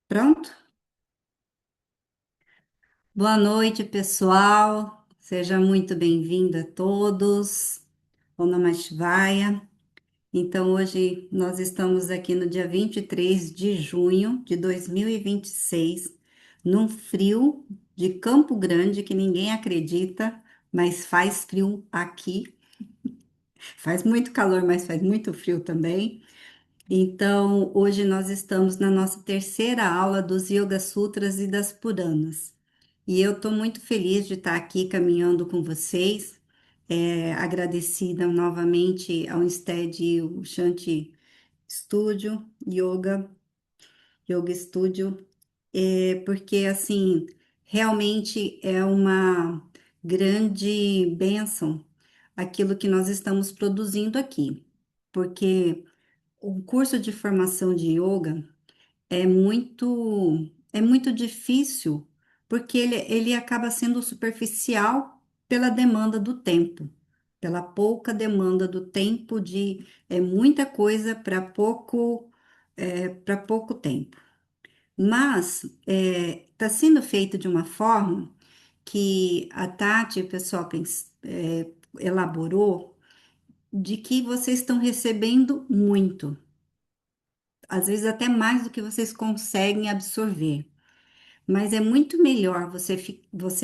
Pronto? Boa noite, pessoal. Seja muito bem-vindo a todos. Om Namah Shivaya. Então, hoje nós estamos aqui no dia 23 de junho de 2026, num frio de Campo Grande que ninguém acredita, mas faz frio aqui. Faz muito calor, mas faz muito frio também. Então, hoje nós estamos na nossa terceira aula dos Yoga Sutras e das Puranas. E eu estou muito feliz de estar aqui caminhando com vocês, agradecida novamente ao Instead e o Shanti Studio, Yoga Studio, porque assim, realmente é uma grande bênção aquilo que nós estamos produzindo aqui, porque o curso de formação de yoga é muito difícil, porque ele acaba sendo superficial pela demanda do tempo, pela pouca demanda do tempo de muita coisa para pouco tempo. Mas está sendo feito de uma forma que a Tati, o pessoal elaborou, de que vocês estão recebendo muito, às vezes até mais do que vocês conseguem absorver. Mas é muito melhor você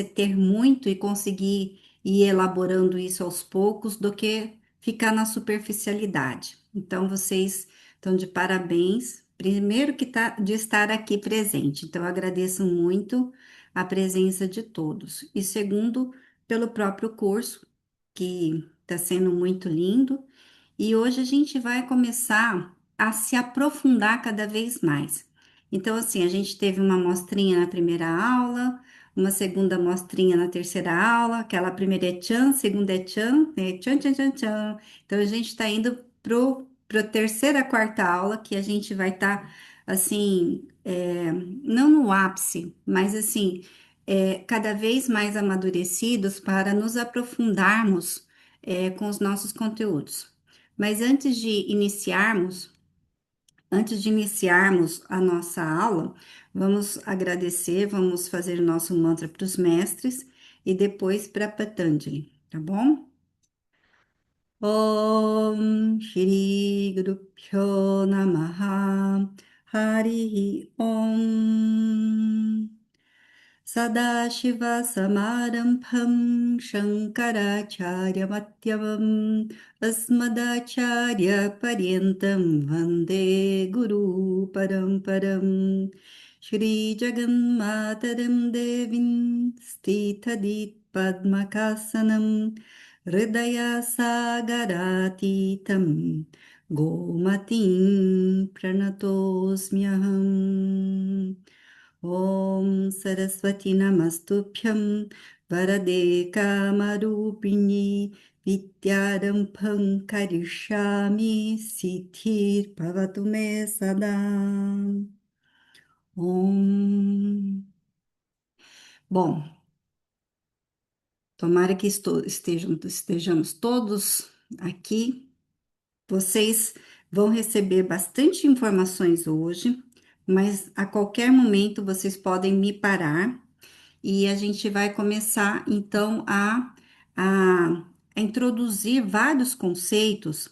ter muito e conseguir ir elaborando isso aos poucos do que ficar na superficialidade. Então, vocês estão de parabéns. Primeiro que tá, de estar aqui presente. Então, eu agradeço muito a presença de todos. E segundo, pelo próprio curso, que está sendo muito lindo. E hoje a gente vai começar a se aprofundar cada vez mais. Então, assim, a gente teve uma amostrinha na primeira aula, uma segunda amostrinha na terceira aula, aquela primeira é tchan, segunda é tchan, tchan, tchan, tchan, tchan. Então, a gente está indo para a terceira, quarta aula, que a gente vai estar, assim, não no ápice, mas, assim, cada vez mais amadurecidos para nos aprofundarmos, com os nossos conteúdos. Mas antes de iniciarmos a nossa aula, vamos agradecer, vamos fazer o nosso mantra para os mestres e depois para Patanjali, tá bom? Om Shri Guru Pyo Namaha Hari Om Sadashiva Samarambham Shankaracharya Matyavam Asmadacharya Paryantam Vande Guru Paramparam Shri Jagannataram Devim Stithadit Padmakasanam Hridaya Sagaratitam Gomatim Pranatosmyaham Om Saraswati Namastubhyam Varade Kamarupini Vidyarambham Karishyami Siddhir Bhavatu Me Sada. Om. Bom, tomara que estejamos todos aqui. Vocês vão receber bastante informações hoje, mas a qualquer momento vocês podem me parar e a gente vai começar então a introduzir vários conceitos,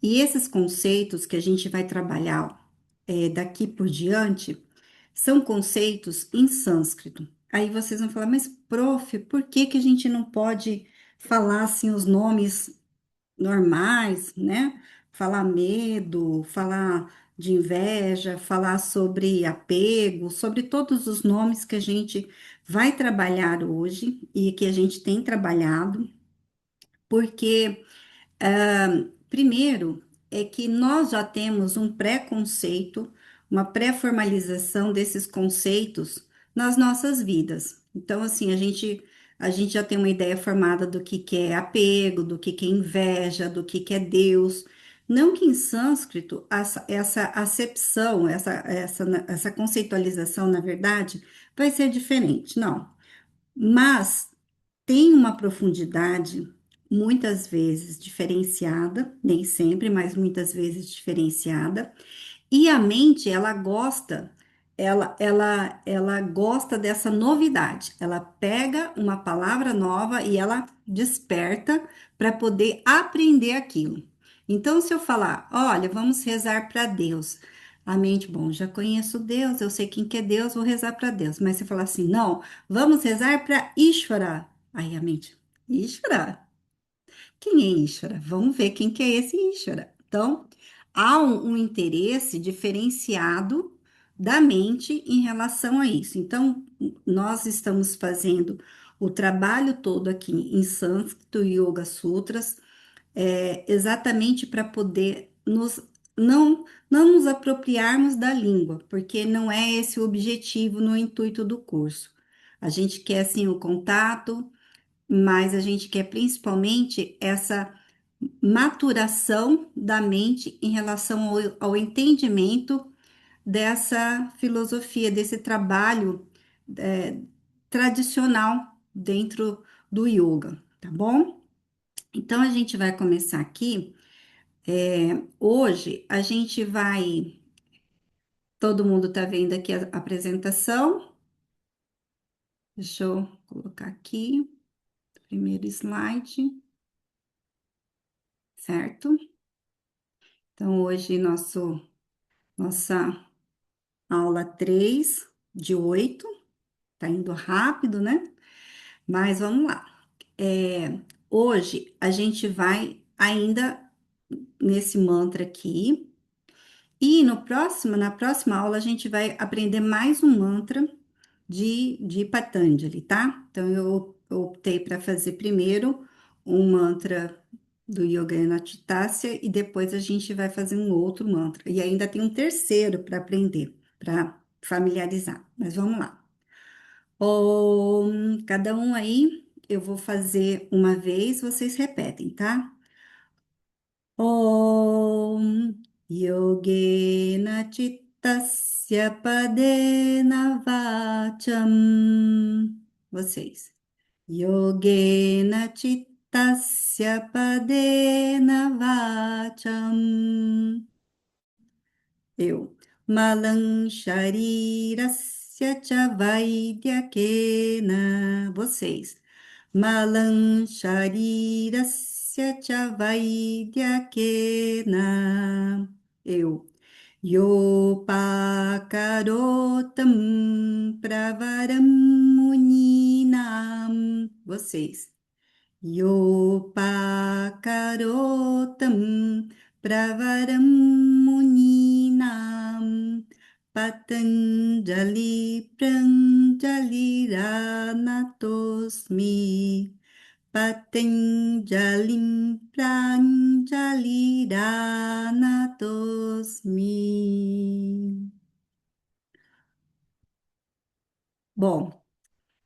e esses conceitos que a gente vai trabalhar daqui por diante são conceitos em sânscrito. Aí vocês vão falar, mas prof, por que que a gente não pode falar assim os nomes normais, né? Falar medo, falar de inveja, falar sobre apego, sobre todos os nomes que a gente vai trabalhar hoje e que a gente tem trabalhado, porque primeiro, é que nós já temos um pré-conceito, uma pré-formalização desses conceitos nas nossas vidas. Então, assim, a gente já tem uma ideia formada do que é apego, do que é inveja, do que é Deus. Não que em sânscrito essa acepção, essa conceitualização, na verdade, vai ser diferente, não. Mas tem uma profundidade muitas vezes diferenciada, nem sempre, mas muitas vezes diferenciada, e a mente ela gosta ela gosta dessa novidade. Ela pega uma palavra nova e ela desperta para poder aprender aquilo. Então, se eu falar, olha, vamos rezar para Deus. A mente, bom, já conheço Deus, eu sei quem que é Deus, vou rezar para Deus. Mas se eu falar assim, não, vamos rezar para Ishvara. Aí a mente, Ishvara? Quem é Ishvara? Vamos ver quem que é esse Ishvara. Então, há um interesse diferenciado da mente em relação a isso. Então, nós estamos fazendo o trabalho todo aqui em Sânscrito e Yoga Sutras, exatamente para poder não nos apropriarmos da língua, porque não é esse o objetivo no intuito do curso. A gente quer, sim, o contato, mas a gente quer principalmente essa maturação da mente em relação ao entendimento dessa filosofia, desse trabalho é, tradicional dentro do yoga, tá bom? Então a gente vai começar aqui. Hoje a gente vai. Todo mundo tá vendo aqui a apresentação. Deixa eu colocar aqui, primeiro slide, certo? Então, hoje, nossa aula 3 de 8 tá indo rápido, né? Mas vamos lá. Hoje, a gente vai ainda nesse mantra aqui, e na próxima aula, a gente vai aprender mais um mantra de Patanjali, tá? Então, eu optei para fazer primeiro um mantra do Yoga Chitasya e depois a gente vai fazer um outro mantra. E ainda tem um terceiro para aprender, para familiarizar. Mas vamos lá. Cada um aí, eu vou fazer uma vez, vocês repetem, tá? Om Yogena Chittasya Padena Vacham. Vocês. Yogena Chittasya Padena Vacham. Eu. Malam Sharirasya Cha Vaidyakena. Vocês. Malam Sharirasya Cha Vaidyakena. Eu. Yopakarotam Pravaram Muninam. Vocês. Yopakarotam Pravaram Muninam. Patanjali Pranjaliranatosmi. Patanjalim Pranjaliranatosmi. Bom,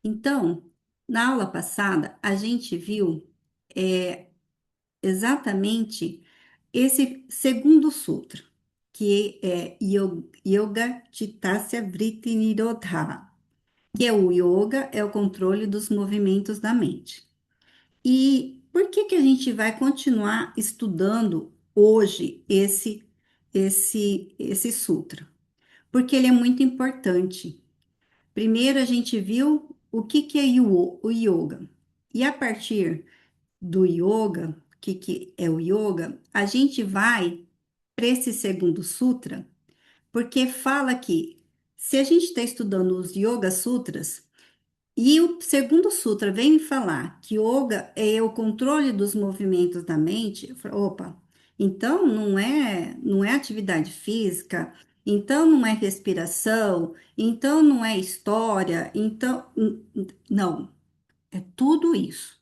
então, na aula passada, a gente viu exatamente esse segundo sutra, que é Yoga Chitasya Vritti Nirodha, que é o yoga, é o controle dos movimentos da mente. E por que que a gente vai continuar estudando hoje esse sutra? Porque ele é muito importante. Primeiro a gente viu o que que é o yoga. E a partir do yoga, o que que é o yoga, a gente vai para esse segundo sutra, porque fala que se a gente está estudando os Yoga Sutras, e o segundo sutra vem me falar que yoga é o controle dos movimentos da mente. Eu falo, opa, então não é atividade física, então não é respiração, então não é história, então não, é tudo isso.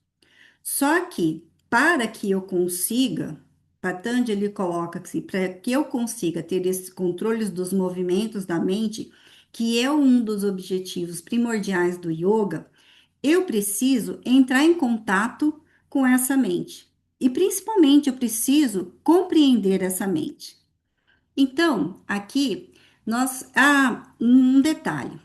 Só que para que eu consiga, Patanjali coloca assim, para que eu consiga ter esses controles dos movimentos da mente, que é um dos objetivos primordiais do yoga, eu preciso entrar em contato com essa mente. E principalmente eu preciso compreender essa mente. Então, aqui um detalhe.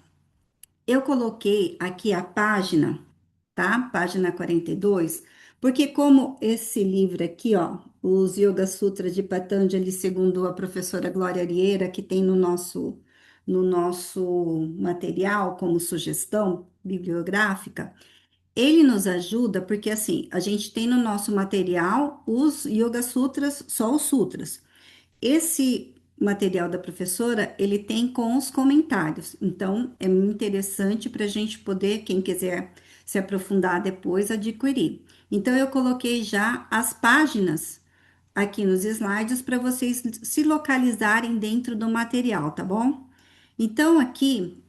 Eu coloquei aqui a página, tá? Página 42, porque como esse livro aqui, ó, os Yoga Sutras de Patanjali, segundo a professora Glória Arieira, que tem no no nosso material como sugestão bibliográfica, ele nos ajuda porque assim, a gente tem no nosso material os Yoga Sutras, só os sutras. Esse material da professora, ele tem com os comentários. Então, é muito interessante para a gente poder, quem quiser se aprofundar depois, adquirir. Então, eu coloquei já as páginas aqui nos slides para vocês se localizarem dentro do material, tá bom? Então, aqui,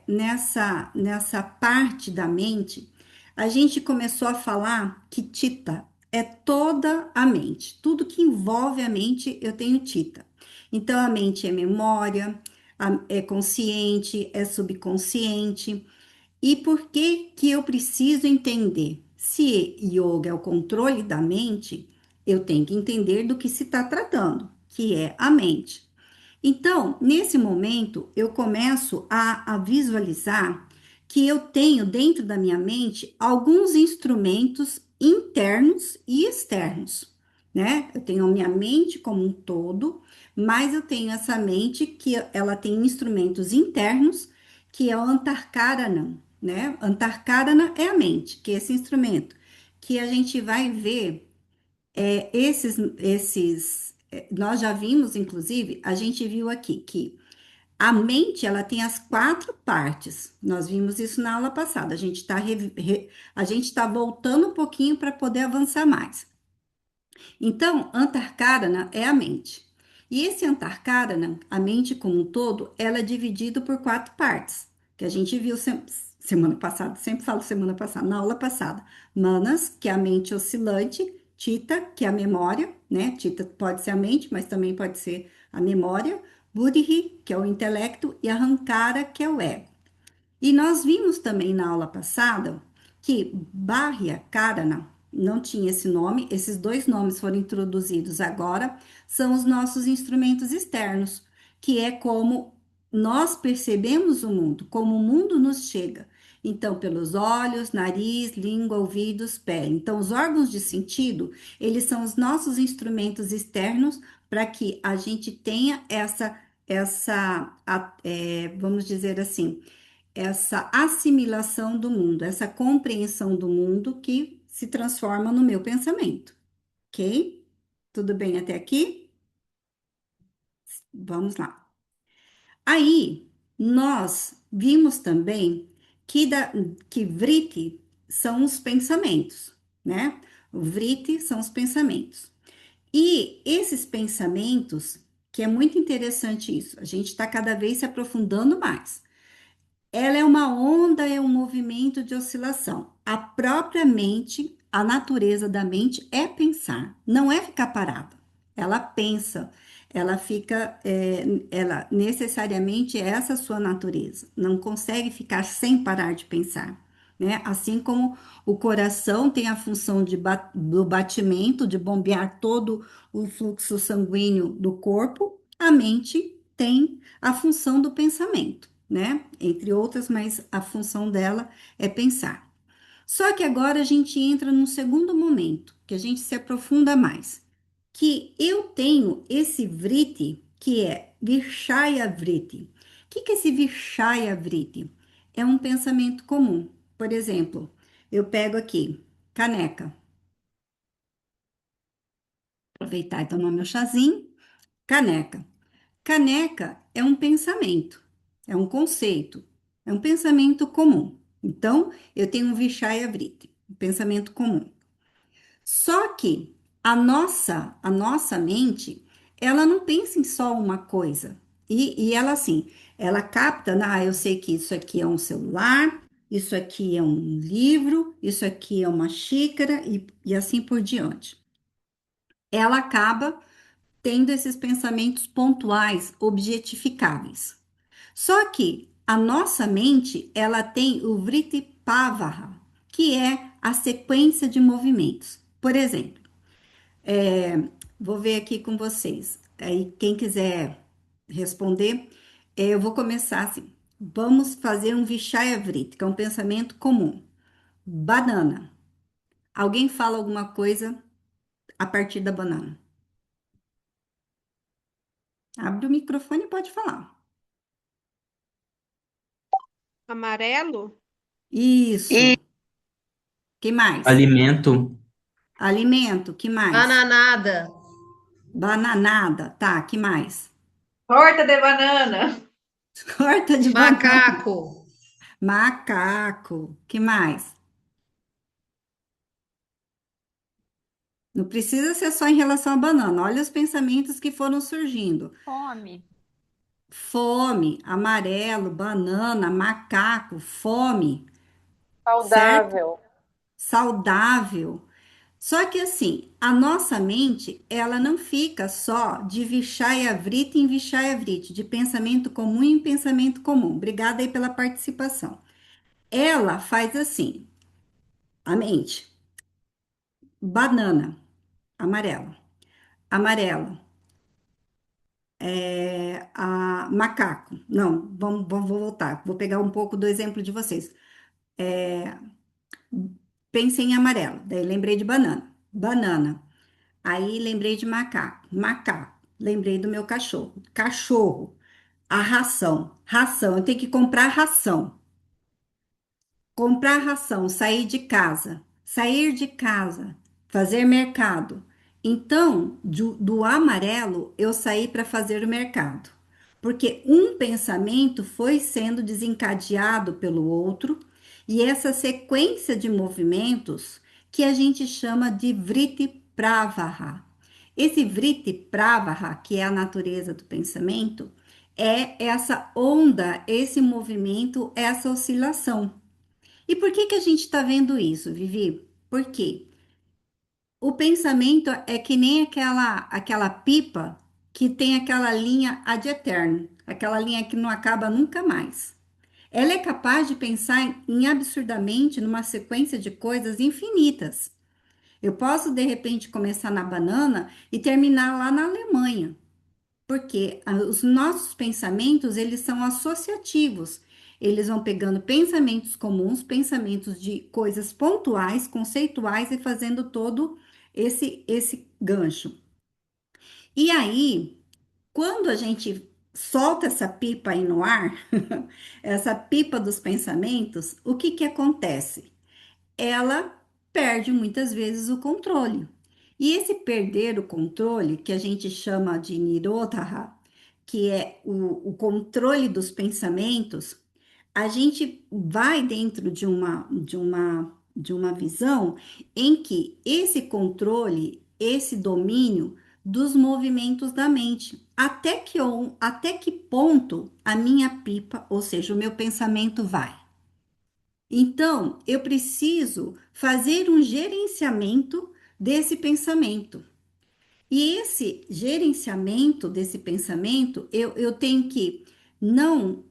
nessa parte da mente, a gente começou a falar que Tita é toda a mente. Tudo que envolve a mente, eu tenho Tita. Então, a mente é memória, é consciente, é subconsciente. E por que que eu preciso entender? Se yoga é o controle da mente, eu tenho que entender do que se está tratando, que é a mente. Então, nesse momento, eu começo a visualizar que eu tenho dentro da minha mente alguns instrumentos internos e externos, né? Eu tenho a minha mente como um todo, mas eu tenho essa mente que ela tem instrumentos internos, que é o Antarkarana, né? Antarkarana é a mente, que é esse instrumento que a gente vai ver nós já vimos, inclusive, a gente viu aqui que a mente, ela tem as quatro partes. Nós vimos isso na aula passada. A gente está voltando um pouquinho para poder avançar mais. Então, Antarkarana é a mente. E esse Antarkarana, a mente como um todo, ela é dividida por quatro partes, que a gente viu semana passada, sempre falo semana passada, na aula passada. Manas, que é a mente oscilante, Tita, que é a memória, né? Tita pode ser a mente, mas também pode ser a memória. Buddhi, que é o intelecto, e Ahankara, que é o ego. E nós vimos também na aula passada que Bharya Karana não tinha esse nome, esses dois nomes foram introduzidos agora, são os nossos instrumentos externos, que é como nós percebemos o mundo, como o mundo nos chega. Então, pelos olhos, nariz, língua, ouvidos, pele. Então, os órgãos de sentido, eles são os nossos instrumentos externos para que a gente tenha vamos dizer assim, essa assimilação do mundo, essa compreensão do mundo que se transforma no meu pensamento, ok? Tudo bem até aqui? Vamos lá. Aí, nós vimos também que Vritti são os pensamentos, né? O Vritti são os pensamentos. E esses pensamentos, que é muito interessante isso, a gente está cada vez se aprofundando mais. Ela é uma onda, é um movimento de oscilação. A própria mente, a natureza da mente é pensar, não é ficar parada. Ela pensa, ela necessariamente é essa sua natureza. Não consegue ficar sem parar de pensar, né? Assim como o coração tem a função do batimento, de bombear todo o fluxo sanguíneo do corpo, a mente tem a função do pensamento, né? Entre outras, mas a função dela é pensar. Só que agora a gente entra num segundo momento, que a gente se aprofunda mais, que eu tenho esse vritti, que é Virshaya Vritti. O que é esse Virshaya Vritti? É um pensamento comum. Por exemplo, eu pego aqui, caneca. Aproveitar e tomar meu chazinho. Caneca. Caneca é um pensamento, é um conceito, é um pensamento comum. Então, eu tenho um Vishaya Vritti, um pensamento comum. Só que a nossa mente, ela não pensa em só uma coisa. E ela assim, ela capta, eu sei que isso aqui é um celular, isso aqui é um livro, isso aqui é uma xícara e assim por diante. Ela acaba tendo esses pensamentos pontuais, objetificáveis. Só que a nossa mente, ela tem o Vrittipavara, que é a sequência de movimentos. Por exemplo, vou ver aqui com vocês. Aí, quem quiser responder, eu vou começar assim. Vamos fazer um Vishaya Vritti, que é um pensamento comum. Banana. Alguém fala alguma coisa a partir da banana? Abre o microfone e pode falar. Amarelo? Isso. Que mais? Alimento. Alimento, que mais? Bananada. Bananada, tá, que mais? Torta de banana. Torta de banana. Macaco. Macaco, que mais? Não precisa ser só em relação à banana. Olha os pensamentos que foram surgindo. Fome. Fome, amarelo, banana, macaco, fome, certo? Saudável. Saudável. Só que assim, a nossa mente, ela não fica só de Vishaya-Vritti em Vishaya-Vritti, de pensamento comum em pensamento comum. Obrigada aí pela participação. Ela faz assim, a mente, banana, amarelo, amarelo, macaco. Não, vou voltar. Vou pegar um pouco do exemplo de vocês. Pensei em amarelo, daí lembrei de banana. Banana. Aí lembrei de macaco. Macaco. Lembrei do meu cachorro. Cachorro. A ração. Ração. Eu tenho que comprar ração. Comprar ração, sair de casa, fazer mercado. Então, do amarelo, eu saí para fazer o mercado, porque um pensamento foi sendo desencadeado pelo outro, e essa sequência de movimentos que a gente chama de Vritti Pravaha. Esse Vritti Pravaha, que é a natureza do pensamento, é essa onda, esse movimento, essa oscilação. E por que que a gente está vendo isso, Vivi? Porque o pensamento é que nem aquela pipa que tem aquela linha ad eterno, aquela linha que não acaba nunca mais. Ela é capaz de pensar em absurdamente numa sequência de coisas infinitas. Eu posso, de repente, começar na banana e terminar lá na Alemanha. Porque os nossos pensamentos, eles são associativos. Eles vão pegando pensamentos comuns, pensamentos de coisas pontuais, conceituais e fazendo todo esse gancho. E aí, quando a gente solta essa pipa aí no ar, essa pipa dos pensamentos, o que que acontece? Ela perde muitas vezes o controle. E esse perder o controle, que a gente chama de Nirodha, que é o controle dos pensamentos, a gente vai dentro de uma visão em que esse controle, esse domínio dos movimentos da mente, até que ponto a minha pipa, ou seja, o meu pensamento vai. Então, eu preciso fazer um gerenciamento desse pensamento. E esse gerenciamento desse pensamento, eu tenho que não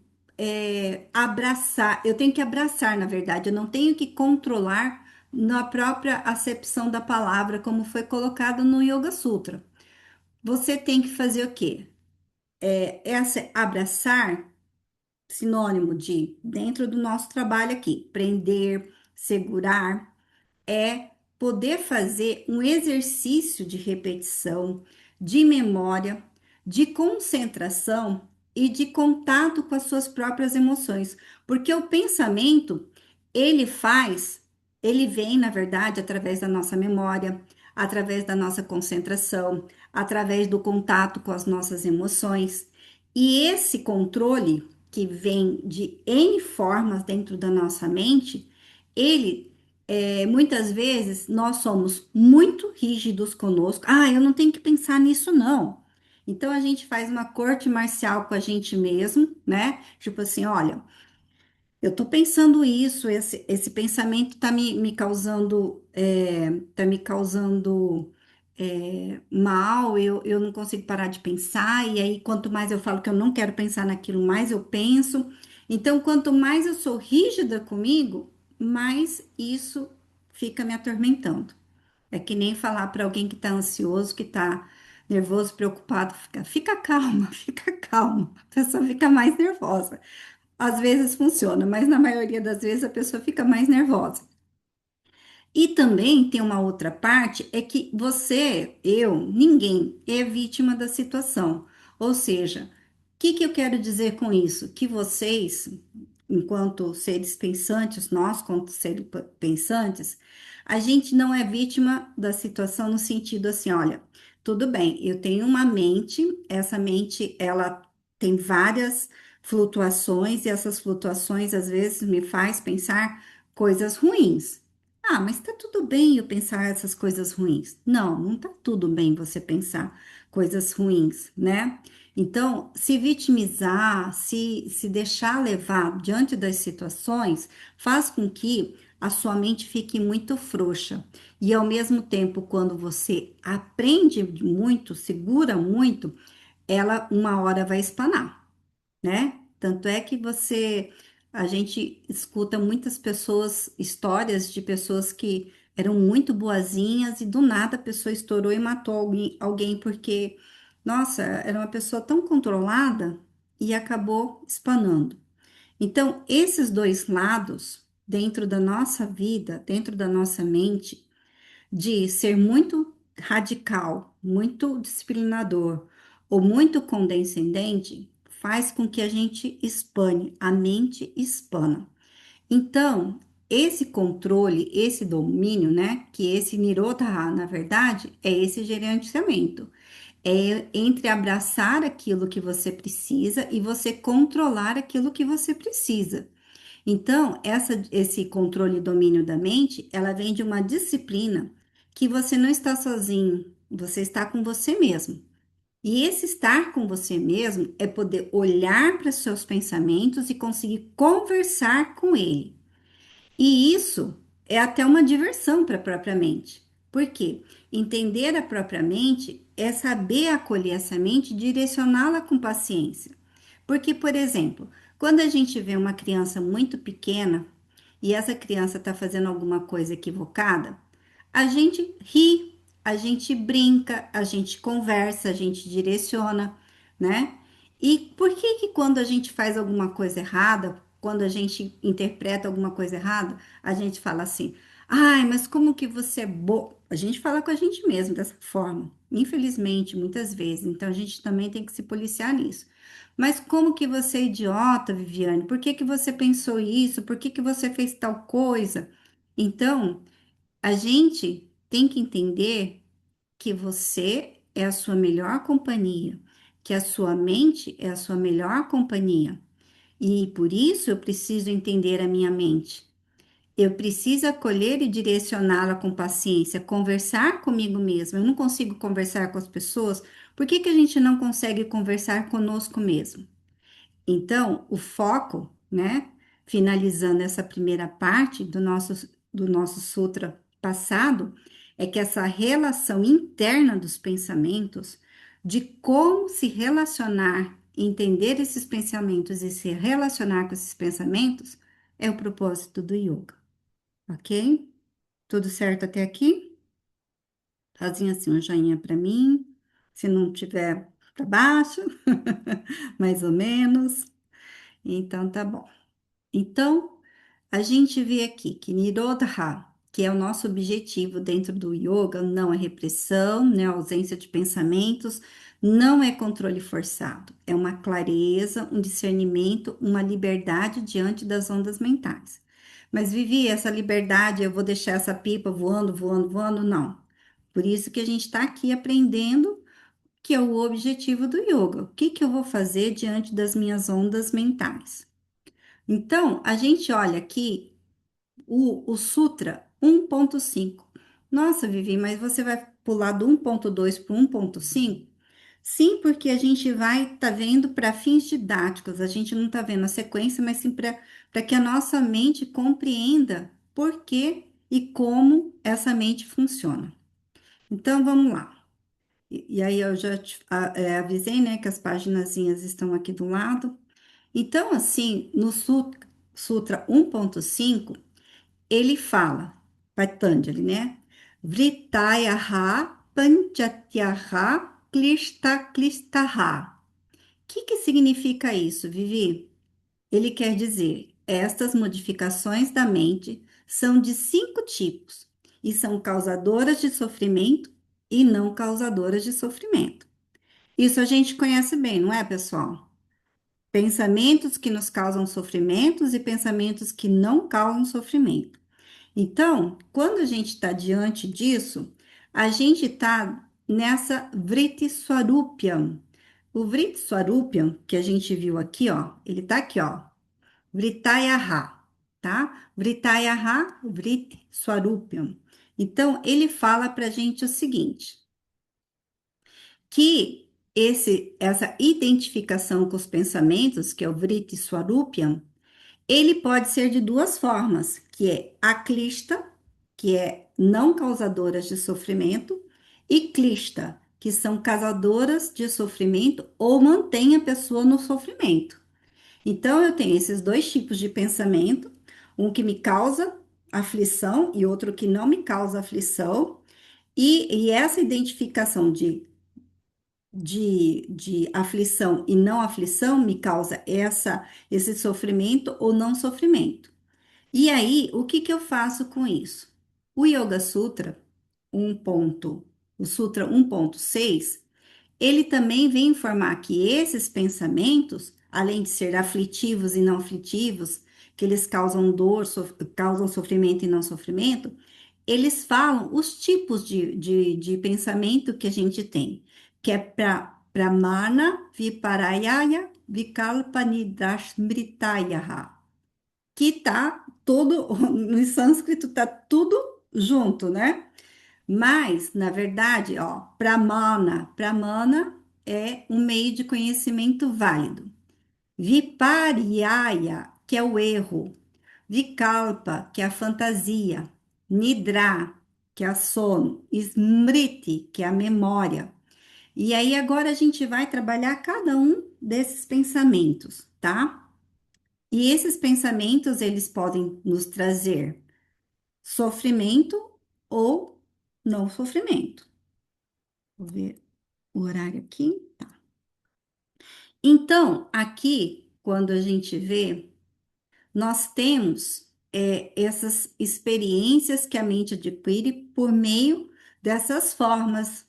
abraçar, eu tenho que abraçar, na verdade, eu não tenho que controlar na própria acepção da palavra, como foi colocado no Yoga Sutra. Você tem que fazer o quê? Abraçar sinônimo de, dentro do nosso trabalho aqui, prender, segurar, é poder fazer um exercício de repetição, de memória, de concentração e de contato com as suas próprias emoções, porque o pensamento, ele faz, ele vem, na verdade, através da nossa memória, através da nossa concentração, através do contato com as nossas emoções. E esse controle que vem de N formas dentro da nossa mente, ele muitas vezes nós somos muito rígidos conosco. Ah, eu não tenho que pensar nisso, não. Então a gente faz uma corte marcial com a gente mesmo, né? Tipo assim, olha, eu tô pensando isso, esse pensamento tá me causando, mal, eu não consigo parar de pensar, e aí quanto mais eu falo que eu não quero pensar naquilo, mais eu penso. Então, quanto mais eu sou rígida comigo, mais isso fica me atormentando. É que nem falar para alguém que está ansioso, que está nervoso, preocupado, fica calma, fica calma. A pessoa fica mais nervosa. Às vezes funciona, mas na maioria das vezes a pessoa fica mais nervosa. E também tem uma outra parte, é que você, eu, ninguém é vítima da situação. Ou seja, o que que eu quero dizer com isso? Que vocês enquanto seres pensantes, nós, como seres pensantes, a gente não é vítima da situação no sentido assim, olha, tudo bem, eu tenho uma mente, essa mente, ela tem várias flutuações e essas flutuações às vezes me faz pensar coisas ruins. Ah, mas tá tudo bem eu pensar essas coisas ruins. Não, não tá tudo bem você pensar coisas ruins, né? Então, se vitimizar, se deixar levar diante das situações, faz com que a sua mente fique muito frouxa. E ao mesmo tempo, quando você aprende muito, segura muito, ela uma hora vai espanar, né? Tanto é que a gente escuta muitas pessoas, histórias de pessoas que eram muito boazinhas e do nada a pessoa estourou e matou alguém porque, nossa, era uma pessoa tão controlada e acabou espanando. Então, esses dois lados, dentro da nossa vida, dentro da nossa mente, de ser muito radical, muito disciplinador ou muito condescendente, faz com que a gente espane, a mente espana. Então, esse controle, esse domínio, né, que esse Nirodha, na verdade, é esse gerenciamento. É entre abraçar aquilo que você precisa e você controlar aquilo que você precisa. Então, esse controle e domínio da mente, ela vem de uma disciplina que você não está sozinho, você está com você mesmo. E esse estar com você mesmo é poder olhar para os seus pensamentos e conseguir conversar com ele. E isso é até uma diversão para a própria mente. Por quê? Entender a própria mente é saber acolher essa mente e direcioná-la com paciência. Porque, por exemplo, quando a gente vê uma criança muito pequena e essa criança está fazendo alguma coisa equivocada, a gente ri, a gente brinca, a gente conversa, a gente direciona, né? E por que que quando a gente faz alguma coisa errada, quando a gente interpreta alguma coisa errada, a gente fala assim: ai, mas como que você é boa? A gente fala com a gente mesmo dessa forma, infelizmente, muitas vezes. Então a gente também tem que se policiar nisso. Mas como que você é idiota, Viviane? Por que que você pensou isso? Por que que você fez tal coisa? Então, a gente tem que entender que você é a sua melhor companhia, que a sua mente é a sua melhor companhia. E por isso eu preciso entender a minha mente. Eu preciso acolher e direcioná-la com paciência, conversar comigo mesma. Eu não consigo conversar com as pessoas. Por que que a gente não consegue conversar conosco mesmo? Então, o foco, né, finalizando essa primeira parte do nosso sutra passado, é que essa relação interna dos pensamentos, de como se relacionar, entender esses pensamentos e se relacionar com esses pensamentos, é o propósito do yoga, ok? Tudo certo até aqui? Fazem assim um joinha para mim, se não tiver para baixo, mais ou menos. Então, tá bom. Então, a gente vê aqui que Nirodha, que é o nosso objetivo dentro do yoga, não é repressão, não é ausência de pensamentos, não é controle forçado, é uma clareza, um discernimento, uma liberdade diante das ondas mentais. Mas Vivi, essa liberdade, eu vou deixar essa pipa voando, voando, voando? Não. Por isso que a gente está aqui aprendendo, que é o objetivo do yoga. O que que eu vou fazer diante das minhas ondas mentais? Então, a gente olha aqui o Sutra 1.5. Nossa, Vivi, mas você vai pular do 1.2 para o 1.5? Sim, porque a gente vai estar vendo para fins didáticos, a gente não está vendo a sequência, mas sim para que a nossa mente compreenda por que e como essa mente funciona. Então, vamos lá. E aí eu já avisei, né, que as paginazinhas estão aqui do lado. Então, assim, no Sutra 1.5, ele fala, Patanjali, né? Vritayaha Panchatyaha Klishta Klishtaha. O que que significa isso, Vivi? Ele quer dizer, estas modificações da mente são de 5 tipos e são causadoras de sofrimento e não causadoras de sofrimento. Isso a gente conhece bem, não é, pessoal? Pensamentos que nos causam sofrimentos e pensamentos que não causam sofrimento. Então, quando a gente está diante disso, a gente está nessa Vritti Swarupyam. O Vritti Swarupyam, que a gente viu aqui, ó, ele tá aqui, ó, Vritayaha, tá? Vritayaha, Vritti Swarupyam. Então, ele fala para a gente o seguinte, que essa identificação com os pensamentos, que é o Vritti Swarupyam, ele pode ser de duas formas, que é aklishta, que é não causadoras de sofrimento, e klishta, que são causadoras de sofrimento ou mantém a pessoa no sofrimento. Então, eu tenho esses dois tipos de pensamento, um que me causa aflição e outro que não me causa aflição, e essa identificação de aflição e não aflição me causa esse sofrimento ou não sofrimento. E aí, o que que eu faço com isso? O Yoga Sutra um ponto, o Sutra 1.6, ele também vem informar que esses pensamentos, além de ser aflitivos e não aflitivos, que eles causam dor, causam sofrimento e não sofrimento, eles falam os tipos de pensamento que a gente tem, que é para Pramana, Viparayaya, Vikalpa Nidrasmritaya, que tá tudo, no sânscrito tá tudo junto, né? Mas, na verdade, ó, pramana é um meio de conhecimento válido. Viparyaya, que é o erro. Vikalpa, que é a fantasia. Nidra, que é a sono. Smriti, que é a memória. E aí agora a gente vai trabalhar cada um desses pensamentos, tá? E esses pensamentos, eles podem nos trazer sofrimento ou não sofrimento. Vou ver o horário aqui. Então, aqui, quando a gente vê, nós temos essas experiências que a mente adquire por meio dessas formas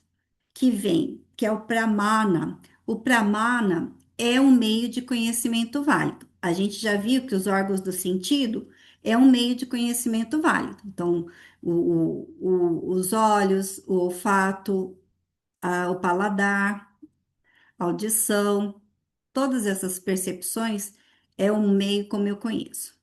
que vem, que é o pramana. O pramana é um meio de conhecimento válido. A gente já viu que os órgãos do sentido é um meio de conhecimento válido. Então, os olhos, o olfato, o paladar, a audição, todas essas percepções é um meio como eu conheço.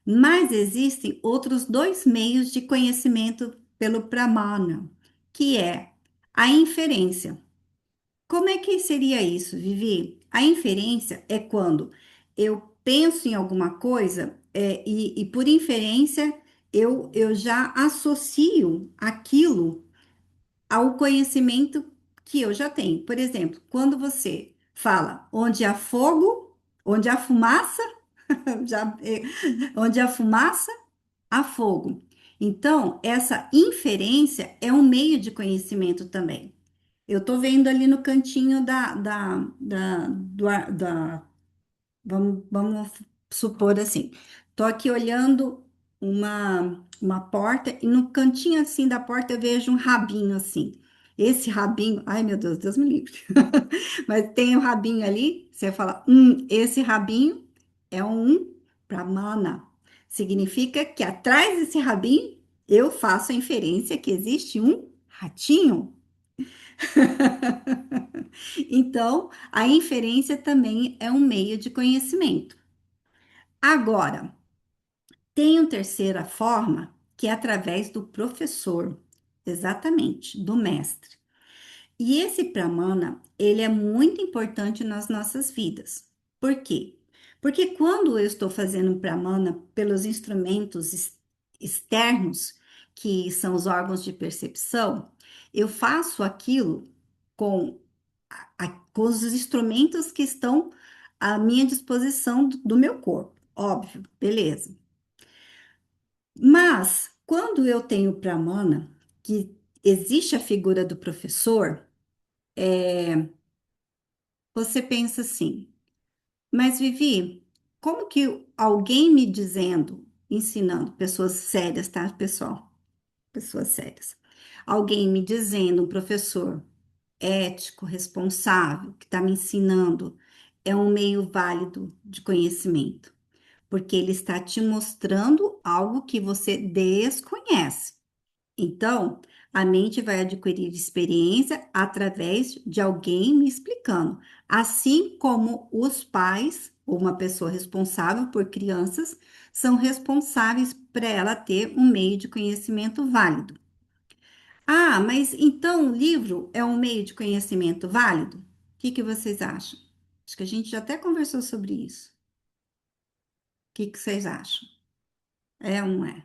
Mas existem outros dois meios de conhecimento pelo pramana, que é a inferência. Como é que seria isso, Vivi? A inferência é quando eu penso em alguma coisa e por inferência eu já associo aquilo ao conhecimento que eu já tenho. Por exemplo, quando você fala onde há fogo, onde há fumaça, já, onde há fumaça, há fogo. Então, essa inferência é um meio de conhecimento também. Eu estou vendo ali no cantinho vamos supor assim, estou aqui olhando uma porta e no cantinho assim da porta eu vejo um rabinho assim. Esse rabinho, ai meu Deus, Deus me livre. Mas tem o rabinho ali, você fala, esse rabinho é um pramana. Significa que atrás desse rabinho eu faço a inferência que existe um ratinho. Então, a inferência também é um meio de conhecimento. Agora, tem uma terceira forma, que é através do professor, exatamente, do mestre. E esse pramana, ele é muito importante nas nossas vidas. Por quê? Porque quando eu estou fazendo um pramana pelos instrumentos externos, que são os órgãos de percepção, eu faço aquilo com, com os instrumentos que estão à minha disposição do meu corpo. Óbvio, beleza. Mas, quando eu tenho pramana, que existe a figura do professor, você pensa assim, mas Vivi, como que alguém me dizendo, ensinando, pessoas sérias, tá, pessoal? Pessoas sérias. Alguém me dizendo, um professor ético, responsável, que está me ensinando, é um meio válido de conhecimento, porque ele está te mostrando algo que você desconhece. Então, a mente vai adquirir experiência através de alguém me explicando, assim como os pais ou uma pessoa responsável por crianças são responsáveis para ela ter um meio de conhecimento válido. Ah, mas então o livro é um meio de conhecimento válido? O que vocês acham? Acho que a gente já até conversou sobre isso. O que vocês acham? É ou não é?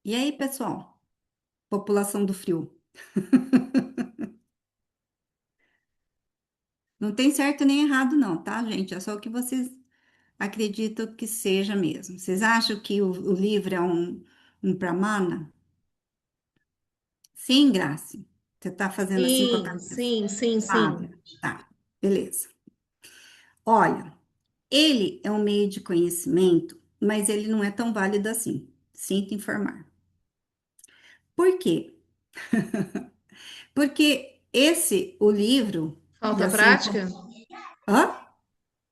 E aí, pessoal? População do frio. Não tem certo nem errado, não, tá, gente? É só o que vocês acreditam que seja mesmo. Vocês acham que o livro é um pramana? Sim, Grace. Você tá fazendo assim com a Sim, cabeça. sim, sim, sim. Sabe? Tá, beleza. Olha, ele é um meio de conhecimento, mas ele não é tão válido assim. Sinto informar. Por quê? Porque o livro Falta da ciência. prática? Hã?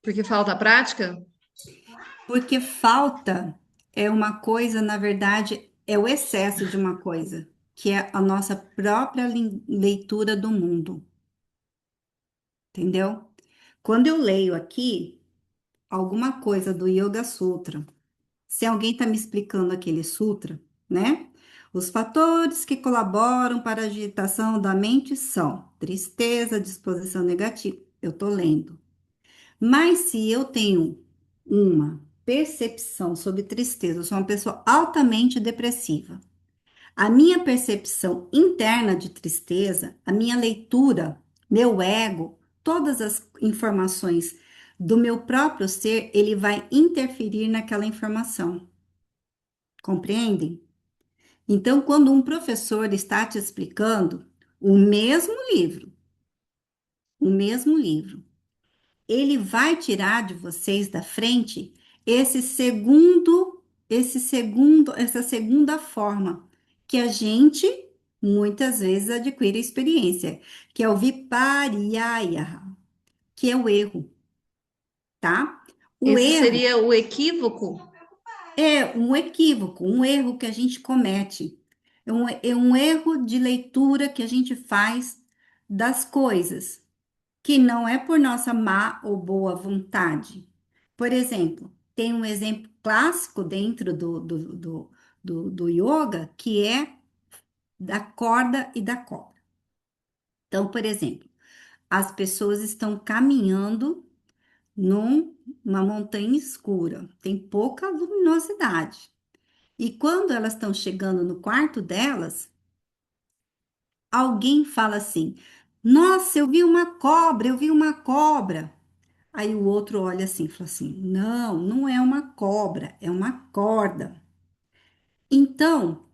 Porque falta prática? Porque falta é uma coisa, na verdade, é o excesso de uma coisa, que é a nossa própria leitura do mundo, entendeu? Quando eu leio aqui alguma coisa do Yoga Sutra, se alguém está me explicando aquele sutra, né? Os fatores que colaboram para a agitação da mente são tristeza, disposição negativa. Eu estou lendo. Mas se eu tenho uma percepção sobre tristeza, eu sou uma pessoa altamente depressiva. A minha percepção interna de tristeza, a minha leitura, meu ego, todas as informações do meu próprio ser, ele vai interferir naquela informação. Compreendem? Então, quando um professor está te explicando o mesmo livro, ele vai tirar de vocês da frente essa segunda forma que a gente muitas vezes adquire experiência, que é o vipariyaya, que é o erro, tá? O Esse erro seria o equívoco? é um erro que a gente comete, é um erro de leitura que a gente faz das coisas, que não é por nossa má ou boa vontade. Por exemplo, tem um exemplo clássico dentro do yoga, que é da corda e da cobra. Então, por exemplo, as pessoas estão caminhando numa montanha escura, tem pouca luminosidade. E quando elas estão chegando no quarto delas, alguém fala assim: Nossa, eu vi uma cobra, eu vi uma cobra. Aí o outro olha assim, e fala assim: Não, não é uma cobra, é uma corda. Então,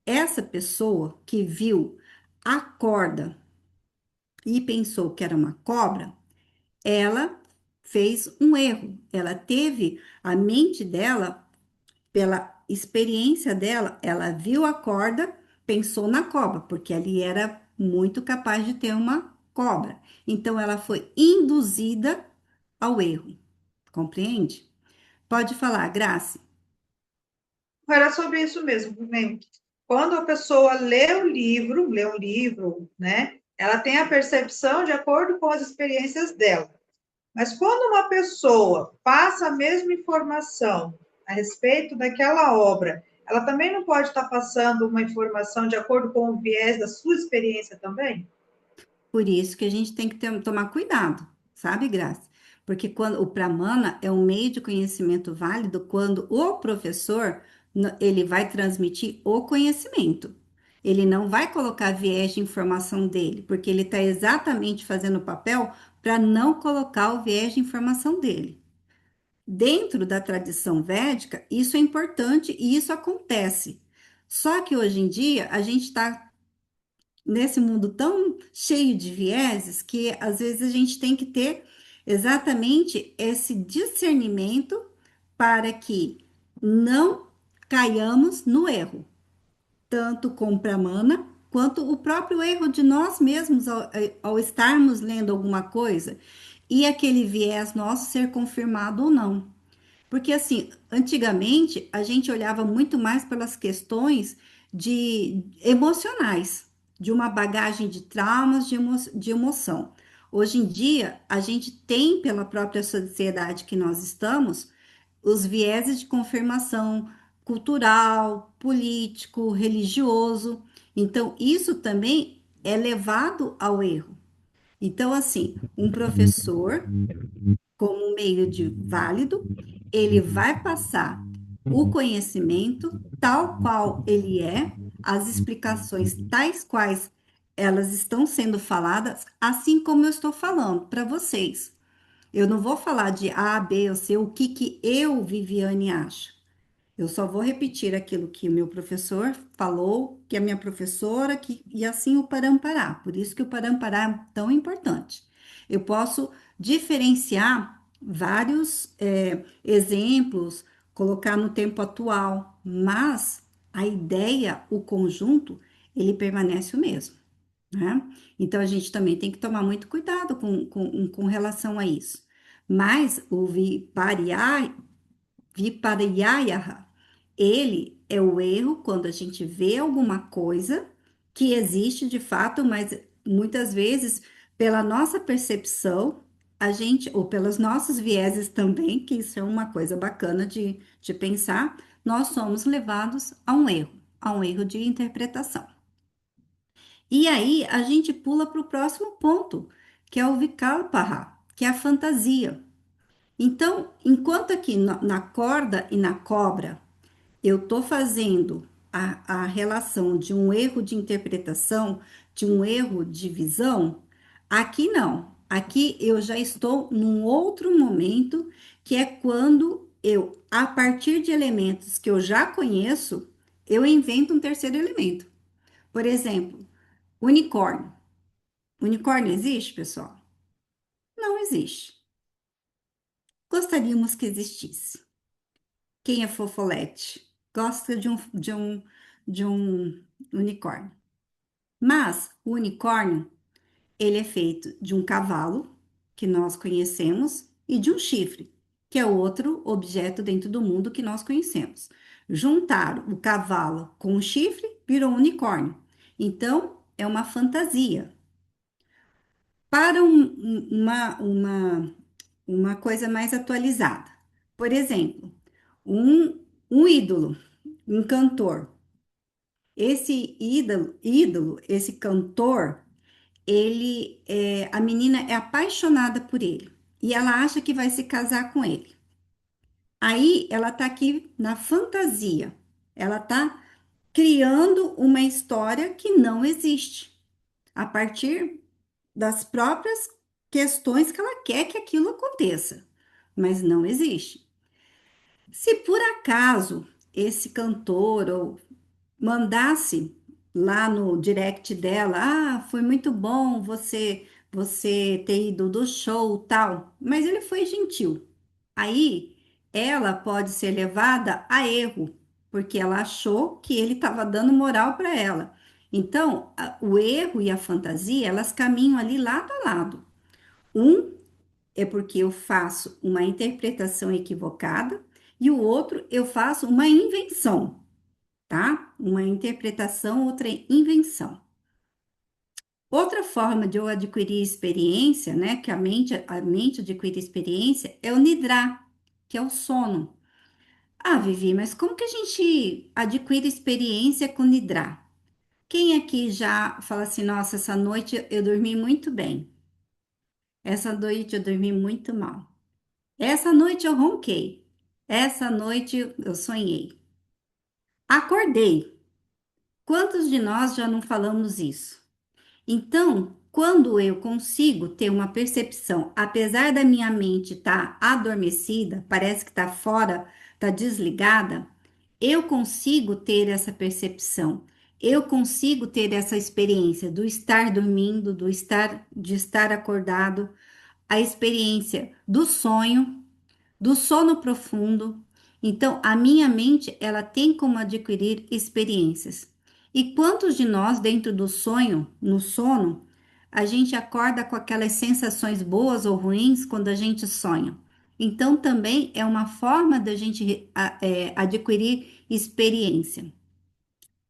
essa pessoa que viu a corda e pensou que era uma cobra, ela fez um erro. Ela teve a mente dela, pela experiência dela, ela viu a corda, pensou na cobra, porque ali era muito capaz de ter uma cobra. Então, ela foi induzida ao erro. Compreende? Pode falar, Grace. Era sobre isso mesmo, né? Quando a pessoa lê um livro, né? Ela tem a percepção de acordo com as experiências dela. Mas quando uma pessoa passa a mesma informação a respeito daquela obra, ela também não pode estar passando uma informação de acordo com o viés da sua experiência também? Por isso que a gente tem que tomar cuidado, sabe, Grace? Porque quando o Pramana é um meio de conhecimento válido quando o professor ele vai transmitir o conhecimento. Ele não vai colocar viés de informação dele, porque ele está exatamente fazendo o papel para não colocar o viés de informação dele. Dentro da tradição védica, isso é importante e isso acontece. Só que hoje em dia a gente está nesse mundo tão cheio de vieses que às vezes a gente tem que ter exatamente esse discernimento para que não caiamos no erro, tanto com Pramana quanto o próprio erro de nós mesmos ao estarmos lendo alguma coisa e aquele viés nosso ser confirmado ou não. Porque, assim, antigamente a gente olhava muito mais pelas questões de emocionais, de uma bagagem de traumas, de emoção. Hoje em dia, a gente tem, pela própria sociedade que nós estamos, os vieses de confirmação cultural, político, religioso. Então, isso também é levado ao erro. Então, assim, um professor como meio de válido, ele vai passar o conhecimento tal qual ele é, as explicações tais quais elas estão sendo faladas, assim como eu estou falando para vocês. Eu não vou falar de A, B ou C, o que que eu, Viviane, acho. Eu só vou repetir aquilo que o meu professor falou, que a minha professora, e assim o parampará. Por isso que o parampará é tão importante. Eu posso diferenciar vários exemplos, colocar no tempo atual, mas a ideia, o conjunto, ele permanece o mesmo, né? Então a gente também tem que tomar muito cuidado com relação a isso. Mas o Vipariyaya, ele é o erro quando a gente vê alguma coisa que existe de fato, mas muitas vezes, pela nossa percepção, a gente, ou pelos nossos vieses também, que isso é uma coisa bacana de pensar, nós somos levados a um erro de interpretação. E aí a gente pula para o próximo ponto, que é o Vikalpaha, que é a fantasia. Então, enquanto aqui na corda e na cobra eu estou fazendo a relação de um erro de interpretação, de um erro de visão, aqui não. Aqui eu já estou num outro momento, que é quando eu, a partir de elementos que eu já conheço, eu invento um terceiro elemento. Por exemplo, unicórnio. Unicórnio existe, pessoal? Não existe. Gostaríamos que existisse. Quem é fofolete? Gosta de um unicórnio. Mas o unicórnio, ele é feito de um cavalo, que nós conhecemos, e de um chifre, que é outro objeto dentro do mundo que nós conhecemos. Juntaram o cavalo com o chifre, virou um unicórnio. Então, é uma fantasia. Para uma coisa mais atualizada. Por exemplo, um ídolo, um cantor. Esse esse cantor, a menina é apaixonada por ele e ela acha que vai se casar com ele. Aí ela tá aqui na fantasia, ela tá criando uma história que não existe, a partir das próprias questões que ela quer que aquilo aconteça, mas não existe. Se por acaso esse cantor ou mandasse lá no direct dela, foi muito bom você ter ido do show tal, mas ele foi gentil. Aí ela pode ser levada a erro, porque ela achou que ele estava dando moral para ela. Então, o erro e a fantasia, elas caminham ali lado a lado. Um é porque eu faço uma interpretação equivocada e o outro eu faço uma invenção, tá? Uma interpretação, outra invenção. Outra forma de eu adquirir experiência, né, que a mente adquire experiência, é o nidra, que é o sono. Ah, Vivi, mas como que a gente adquire experiência com nidra? Quem aqui já fala assim, nossa, essa noite eu dormi muito bem, essa noite eu dormi muito mal, essa noite eu ronquei, essa noite eu sonhei, acordei. Quantos de nós já não falamos isso? Então, quando eu consigo ter uma percepção, apesar da minha mente estar adormecida, parece que está fora, está desligada, eu consigo ter essa percepção. Eu consigo ter essa experiência do estar dormindo, de estar acordado, a experiência do sono profundo. Então, a minha mente, ela tem como adquirir experiências. E quantos de nós, dentro do sonho, no sono, a gente acorda com aquelas sensações boas ou ruins quando a gente sonha? Então, também é uma forma da gente adquirir experiência.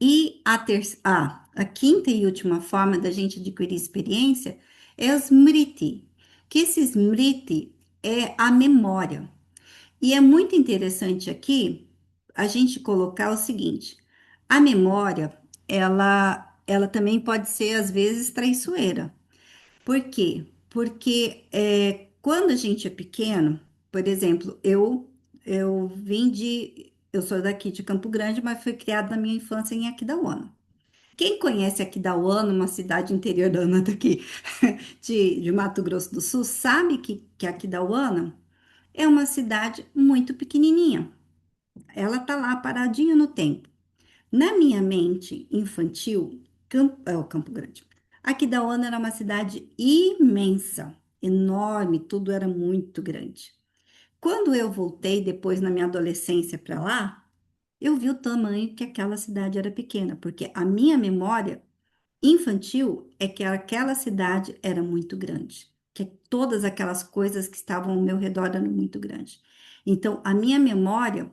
E a quinta e última forma da gente adquirir experiência é o Smriti, que esse Smriti é a memória. E é muito interessante aqui a gente colocar o seguinte: a memória, ela também pode ser às vezes traiçoeira. Por quê? Porque quando a gente é pequeno, por exemplo, eu sou daqui de Campo Grande, mas fui criada na minha infância em Aquidauana. Quem conhece Aquidauana, uma cidade interiorana daqui de Mato Grosso do Sul, sabe que Aquidauana é uma cidade muito pequenininha. Ela tá lá paradinha no tempo. Na minha mente infantil, o Campo Grande. Aquidauana era uma cidade imensa, enorme, tudo era muito grande. Quando eu voltei depois na minha adolescência para lá, eu vi o tamanho que aquela cidade era pequena, porque a minha memória infantil é que aquela cidade era muito grande, que todas aquelas coisas que estavam ao meu redor eram muito grandes. Então, a minha memória,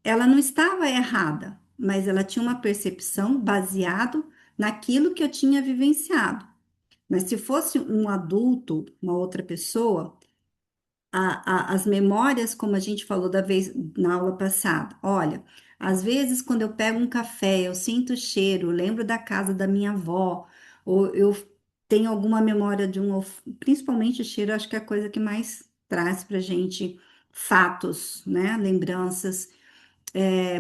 ela não estava errada, mas ela tinha uma percepção baseado naquilo que eu tinha vivenciado. Mas se fosse um adulto, uma outra pessoa, as memórias, como a gente falou da vez na aula passada, olha, às vezes quando eu pego um café, eu sinto o cheiro, lembro da casa da minha avó, ou eu tenho alguma memória de principalmente o cheiro, acho que é a coisa que mais traz pra gente fatos, né? Lembranças,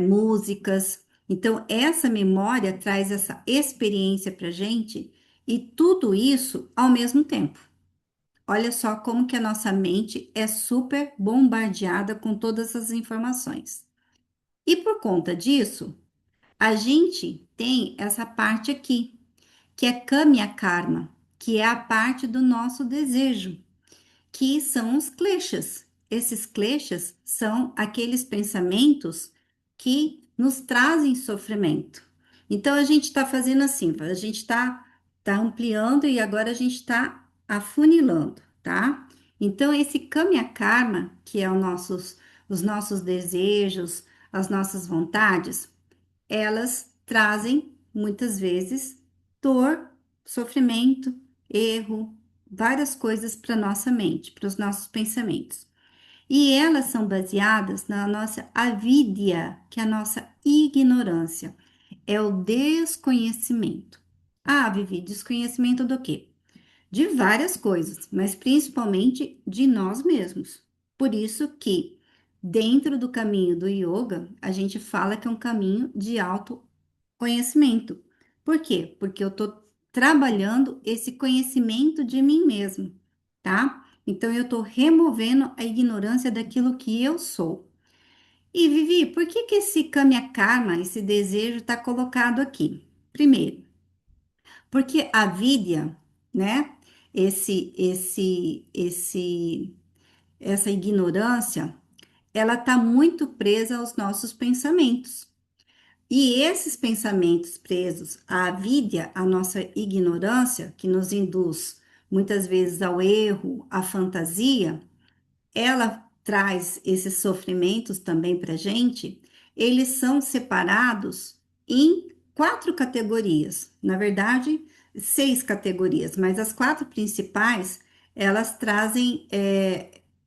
músicas. Então, essa memória traz essa experiência pra gente e tudo isso ao mesmo tempo. Olha só como que a nossa mente é super bombardeada com todas as informações. E por conta disso, a gente tem essa parte aqui, que é Kamya Karma, que é a parte do nosso desejo, que são os kleshas. Esses kleshas são aqueles pensamentos que nos trazem sofrimento. Então a gente está fazendo assim, a gente tá ampliando e agora a gente está afunilando, tá? Então esse Kamya Karma, que é os nossos desejos, as nossas vontades, elas trazem muitas vezes dor, sofrimento, erro, várias coisas para nossa mente, para os nossos pensamentos. E elas são baseadas na nossa avidya, que é a nossa ignorância, é o desconhecimento. Ah, Vivi, desconhecimento do quê? De várias coisas, mas principalmente de nós mesmos. Por isso que dentro do caminho do yoga, a gente fala que é um caminho de autoconhecimento. Por quê? Porque eu estou trabalhando esse conhecimento de mim mesmo, tá? Então eu estou removendo a ignorância daquilo que eu sou. E Vivi, por que que esse Kamya Karma, esse desejo está colocado aqui? Primeiro, porque a vidya, né? Essa ignorância, ela está muito presa aos nossos pensamentos. E esses pensamentos presos à vidya, à nossa ignorância, que nos induz muitas vezes ao erro, à fantasia, ela traz esses sofrimentos também para a gente, eles são separados em quatro categorias. Na verdade, seis categorias, mas as quatro principais, elas trazem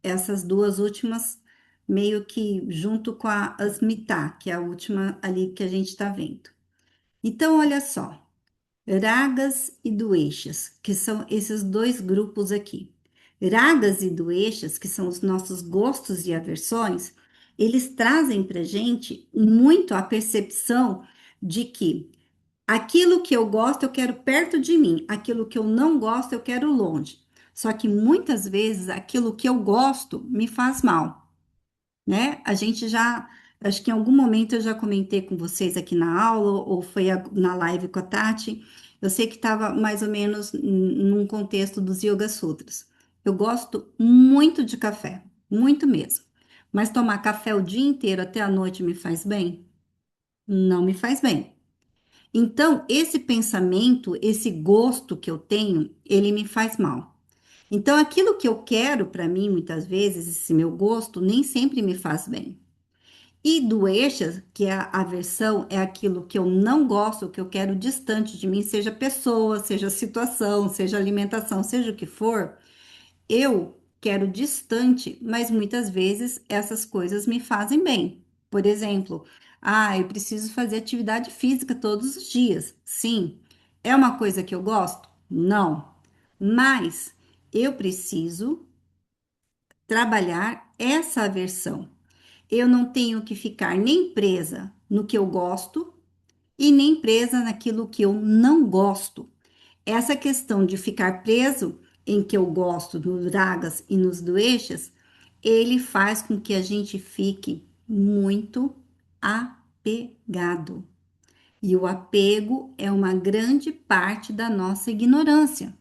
essas duas últimas meio que junto com a Asmita, que é a última ali que a gente está vendo. Então, olha só. Ragas e Dueixas, que são esses dois grupos aqui. Ragas e Dueixas, que são os nossos gostos e aversões, eles trazem para gente muito a percepção de que aquilo que eu gosto eu quero perto de mim, aquilo que eu não gosto eu quero longe. Só que muitas vezes aquilo que eu gosto me faz mal, né? A gente já, acho que em algum momento eu já comentei com vocês aqui na aula, ou foi na live com a Tati, eu sei que estava mais ou menos num contexto dos Yoga Sutras. Eu gosto muito de café, muito mesmo. Mas tomar café o dia inteiro até a noite me faz bem? Não me faz bem. Então, esse pensamento, esse gosto que eu tenho, ele me faz mal. Então, aquilo que eu quero para mim, muitas vezes, esse meu gosto, nem sempre me faz bem. E doenças, que é a aversão, é aquilo que eu não gosto, que eu quero distante de mim, seja pessoa, seja situação, seja alimentação, seja o que for, eu quero distante, mas muitas vezes essas coisas me fazem bem. Por exemplo, eu preciso fazer atividade física todos os dias. Sim. É uma coisa que eu gosto? Não. Mas eu preciso trabalhar essa aversão. Eu não tenho que ficar nem presa no que eu gosto e nem presa naquilo que eu não gosto. Essa questão de ficar preso em que eu gosto, nos dragas e nos doeixas, ele faz com que a gente fique muito apegado. E o apego é uma grande parte da nossa ignorância.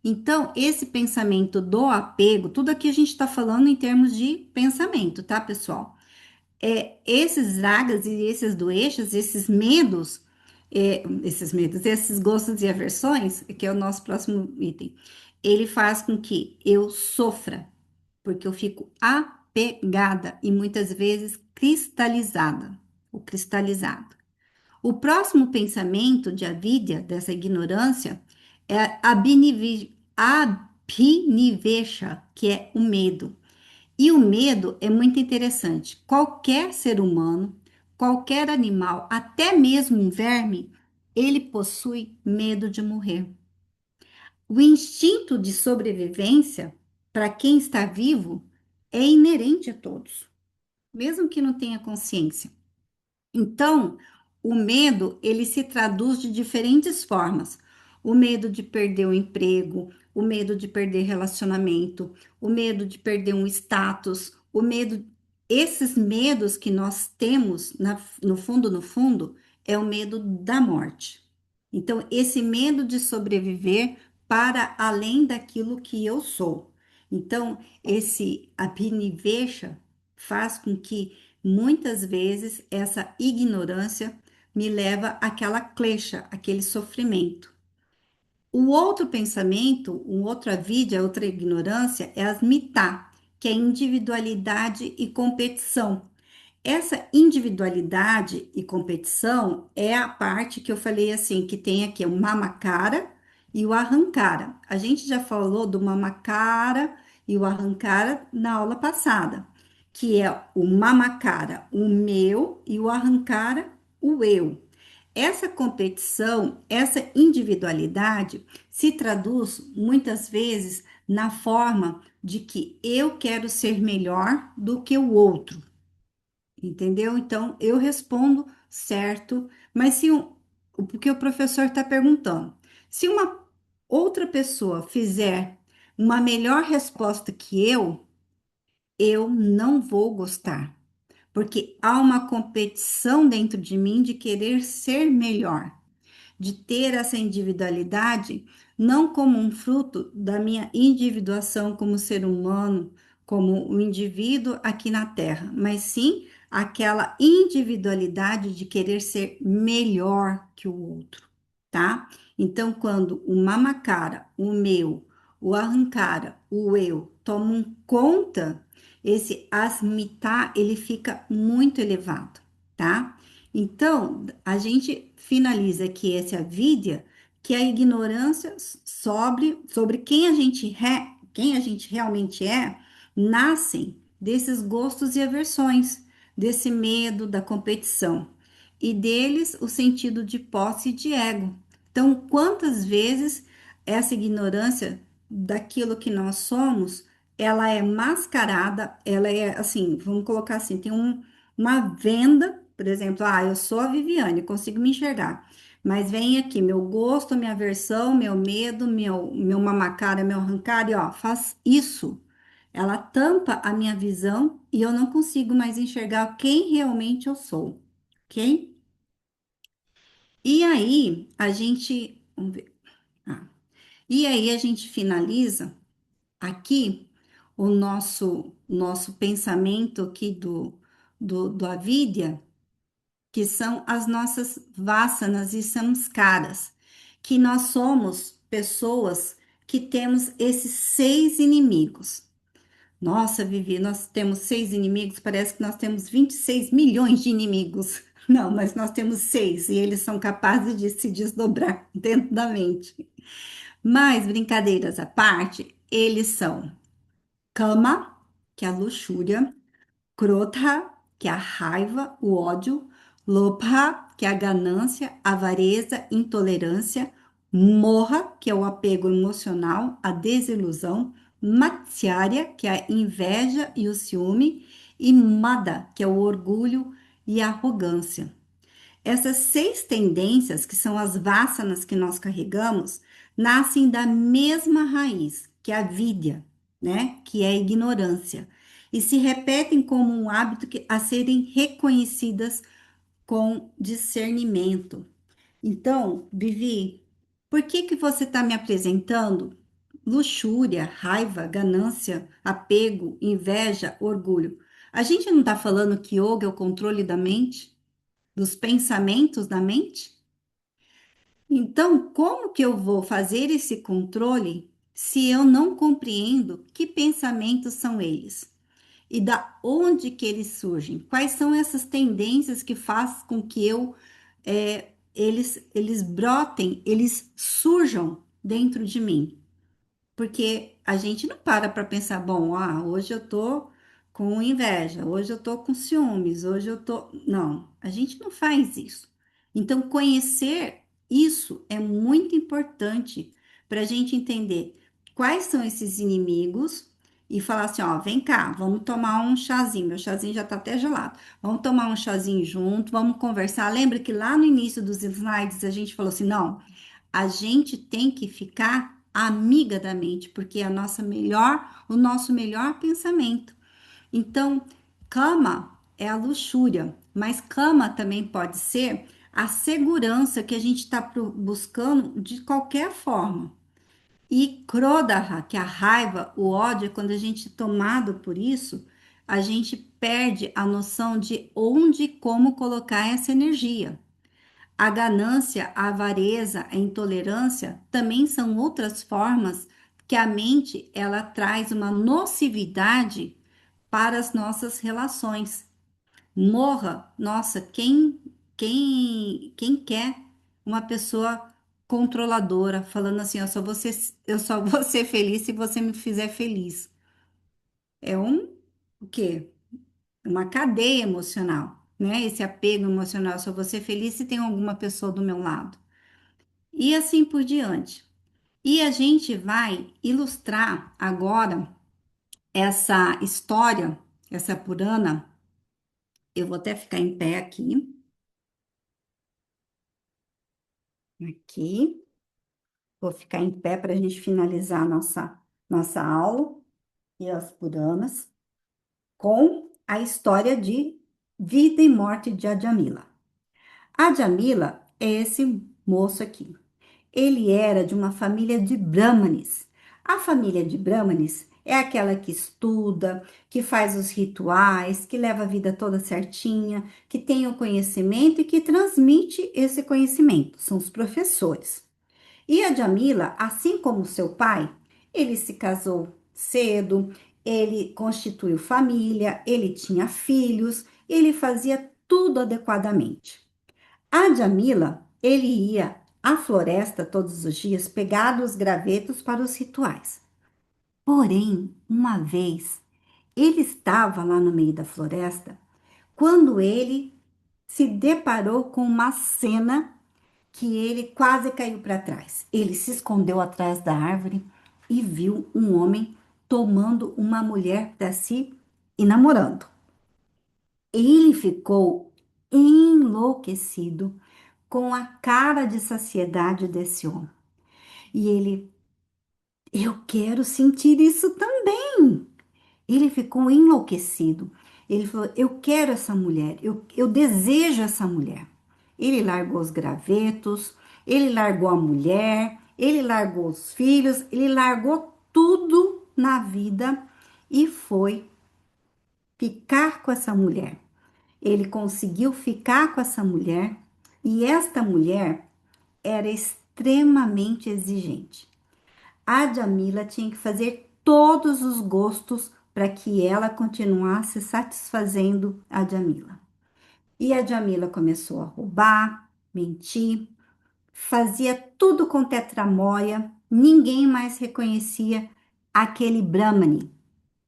Então, esse pensamento do apego, tudo aqui a gente está falando em termos de pensamento, tá, pessoal? Esses dragas e esses doeixas, esses medos, esses gostos e aversões, que é o nosso próximo item, ele faz com que eu sofra, porque eu fico apegada e muitas vezes cristalizada, ou cristalizado. O próximo pensamento de avidya, dessa ignorância, é abhinivesha, que é o medo. E o medo é muito interessante. Qualquer ser humano, qualquer animal, até mesmo um verme, ele possui medo de morrer. O instinto de sobrevivência, para quem está vivo, é inerente a todos, mesmo que não tenha consciência. Então, o medo, ele se traduz de diferentes formas. O medo de perder o emprego, o medo de perder relacionamento, o medo de perder um status, esses medos que nós temos no fundo, é o medo da morte. Então, esse medo de sobreviver para além daquilo que eu sou. Então, esse abhinivesha faz com que muitas vezes essa ignorância me leva àquela klecha, aquele sofrimento. O outro pensamento, um outra avidya, outra ignorância é as mitá, que é individualidade e competição. Essa individualidade e competição é a parte que eu falei assim, que tem aqui o mamacara e o arrancara. A gente já falou do mamacara e o arrancara na aula passada, que é o mamacara, o meu, e o arrancara, o eu. Essa competição, essa individualidade se traduz muitas vezes na forma de que eu quero ser melhor do que o outro. Entendeu? Então, eu respondo certo, mas porque o professor está perguntando, se uma outra pessoa fizer uma melhor resposta que eu não vou gostar, porque há uma competição dentro de mim de querer ser melhor, de ter essa individualidade, não como um fruto da minha individuação como ser humano, como um indivíduo aqui na Terra, mas sim aquela individualidade de querer ser melhor que o outro, tá? Então, quando o mamacara, o meu, o arrancara, o eu tomam conta, esse asmitar, ele fica muito elevado, tá? Então, a gente finaliza aqui essa avidya, que é a ignorância sobre quem a gente realmente é, nascem desses gostos e aversões, desse medo da competição, e deles o sentido de posse e de ego. Então, quantas vezes essa ignorância daquilo que nós somos, ela é mascarada, ela é assim, vamos colocar assim, uma venda, por exemplo, eu sou a Viviane, consigo me enxergar. Mas vem aqui, meu gosto, minha aversão, meu medo, meu mamacara, meu arrancar, e ó, faz isso. Ela tampa a minha visão e eu não consigo mais enxergar quem realmente eu sou, ok? E aí, a gente, vamos ver, e aí a gente finaliza aqui o nosso pensamento aqui do Avidya, que são as nossas vasanas e samskaras, que nós somos pessoas que temos esses 6 inimigos. Nossa, Vivi, nós temos 6 inimigos, parece que nós temos 26 milhões de inimigos. Não, mas nós temos 6 e eles são capazes de se desdobrar dentro da mente. Mas, brincadeiras à parte, eles são Kama, que é a luxúria, Krodha, que é a raiva, o ódio, Lobha, que é a ganância, avareza, intolerância, Moha, que é o apego emocional, a desilusão, Matsarya, que é a inveja e o ciúme, e Mada, que é o orgulho e a arrogância. Essas 6 tendências, que são as vasanas que nós carregamos, nascem da mesma raiz, que é a vidya, né? Que é a ignorância, e se repetem como um hábito a serem reconhecidas com discernimento. Então, Vivi, por que que você está me apresentando luxúria, raiva, ganância, apego, inveja, orgulho? A gente não está falando que yoga é o controle da mente? Dos pensamentos da mente? Então, como que eu vou fazer esse controle se eu não compreendo que pensamentos são eles? E da onde que eles surgem? Quais são essas tendências que faz com que eles brotem, eles surjam dentro de mim? Porque a gente não para pensar, bom, hoje eu tô com inveja, hoje eu tô com ciúmes, hoje eu tô. Não, a gente não faz isso. Então, conhecer isso é muito importante para a gente entender quais são esses inimigos e falar assim: ó, vem cá, vamos tomar um chazinho. Meu chazinho já tá até gelado. Vamos tomar um chazinho junto, vamos conversar. Lembra que lá no início dos slides a gente falou assim: não. A gente tem que ficar amiga da mente, porque é o nosso melhor pensamento. Então, cama é a luxúria, mas cama também pode ser a segurança que a gente está buscando de qualquer forma. E Krodha, que é a raiva, o ódio, é quando a gente é tomado por isso, a gente perde a noção de onde e como colocar essa energia. A ganância, a avareza, a intolerância também são outras formas que a mente ela traz uma nocividade para as nossas relações. Morra, nossa, quem quer uma pessoa controladora falando assim, eu só vou ser feliz se você me fizer feliz. É o quê? Uma cadeia emocional, né? Esse apego emocional, eu só vou ser feliz se tem alguma pessoa do meu lado. E assim por diante. E a gente vai ilustrar agora essa história, essa Purana. Eu vou até ficar em pé aqui. Vou ficar em pé para a gente finalizar a nossa aula e as Puranas com a história de vida e morte de Adjamila. Adjamila é esse moço aqui. Ele era de uma família de Brahmanes. A família de Brahmanes é aquela que estuda, que faz os rituais, que leva a vida toda certinha, que tem o conhecimento e que transmite esse conhecimento. São os professores. E a Jamila, assim como seu pai, ele se casou cedo, ele constituiu família, ele tinha filhos, ele fazia tudo adequadamente. A Jamila, ele ia à floresta todos os dias pegar os gravetos para os rituais. Porém, uma vez, ele estava lá no meio da floresta quando ele se deparou com uma cena que ele quase caiu para trás. Ele se escondeu atrás da árvore e viu um homem tomando uma mulher para si e namorando. Ele ficou enlouquecido com a cara de saciedade desse homem. E ele, eu quero sentir isso também. Ele ficou enlouquecido. Ele falou, eu quero essa mulher, eu desejo essa mulher. Ele largou os gravetos, ele largou a mulher, ele largou os filhos, ele largou tudo na vida e foi ficar com essa mulher. ele conseguiu ficar com essa mulher e esta mulher era extremamente exigente. A Jamila tinha que fazer todos os gostos para que ela continuasse satisfazendo a Jamila. E a Jamila começou a roubar, mentir, fazia tudo com tetramóia, ninguém mais reconhecia aquele Brahmani.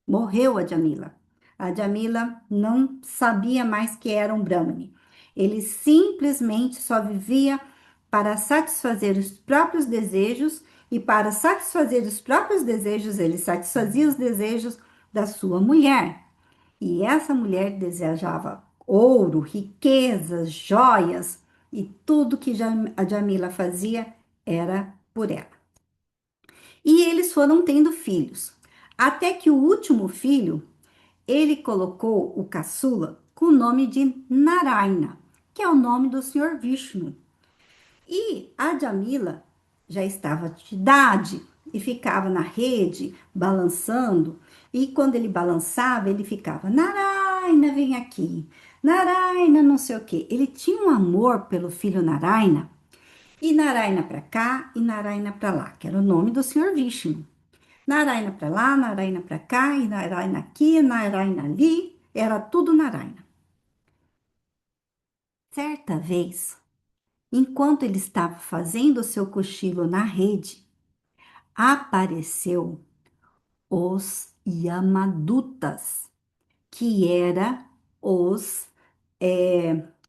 Morreu a Jamila. A Jamila não sabia mais que era um Brahmani. Ele simplesmente só vivia para satisfazer os próprios desejos e para satisfazer os próprios desejos, ele satisfazia os desejos da sua mulher. E essa mulher desejava ouro, riquezas, joias e tudo que a Jamila fazia era por ela. E eles foram tendo filhos. Até que o último filho, ele colocou o caçula com o nome de Narayana, que é o nome do Senhor Vishnu. E a Jamila já estava de idade e ficava na rede balançando. E quando ele balançava, ele ficava: Narayana, vem aqui. Narayana, não sei o quê. Ele tinha um amor pelo filho Narayana. E Narayana para cá e Narayana para lá, que era o nome do Senhor Vishnu. Narayana para lá, Narayana para cá, e Narayana aqui, Narayana ali, era tudo Narayana. Certa vez, enquanto ele estava fazendo o seu cochilo na rede, apareceu os Yamadutas, que era os,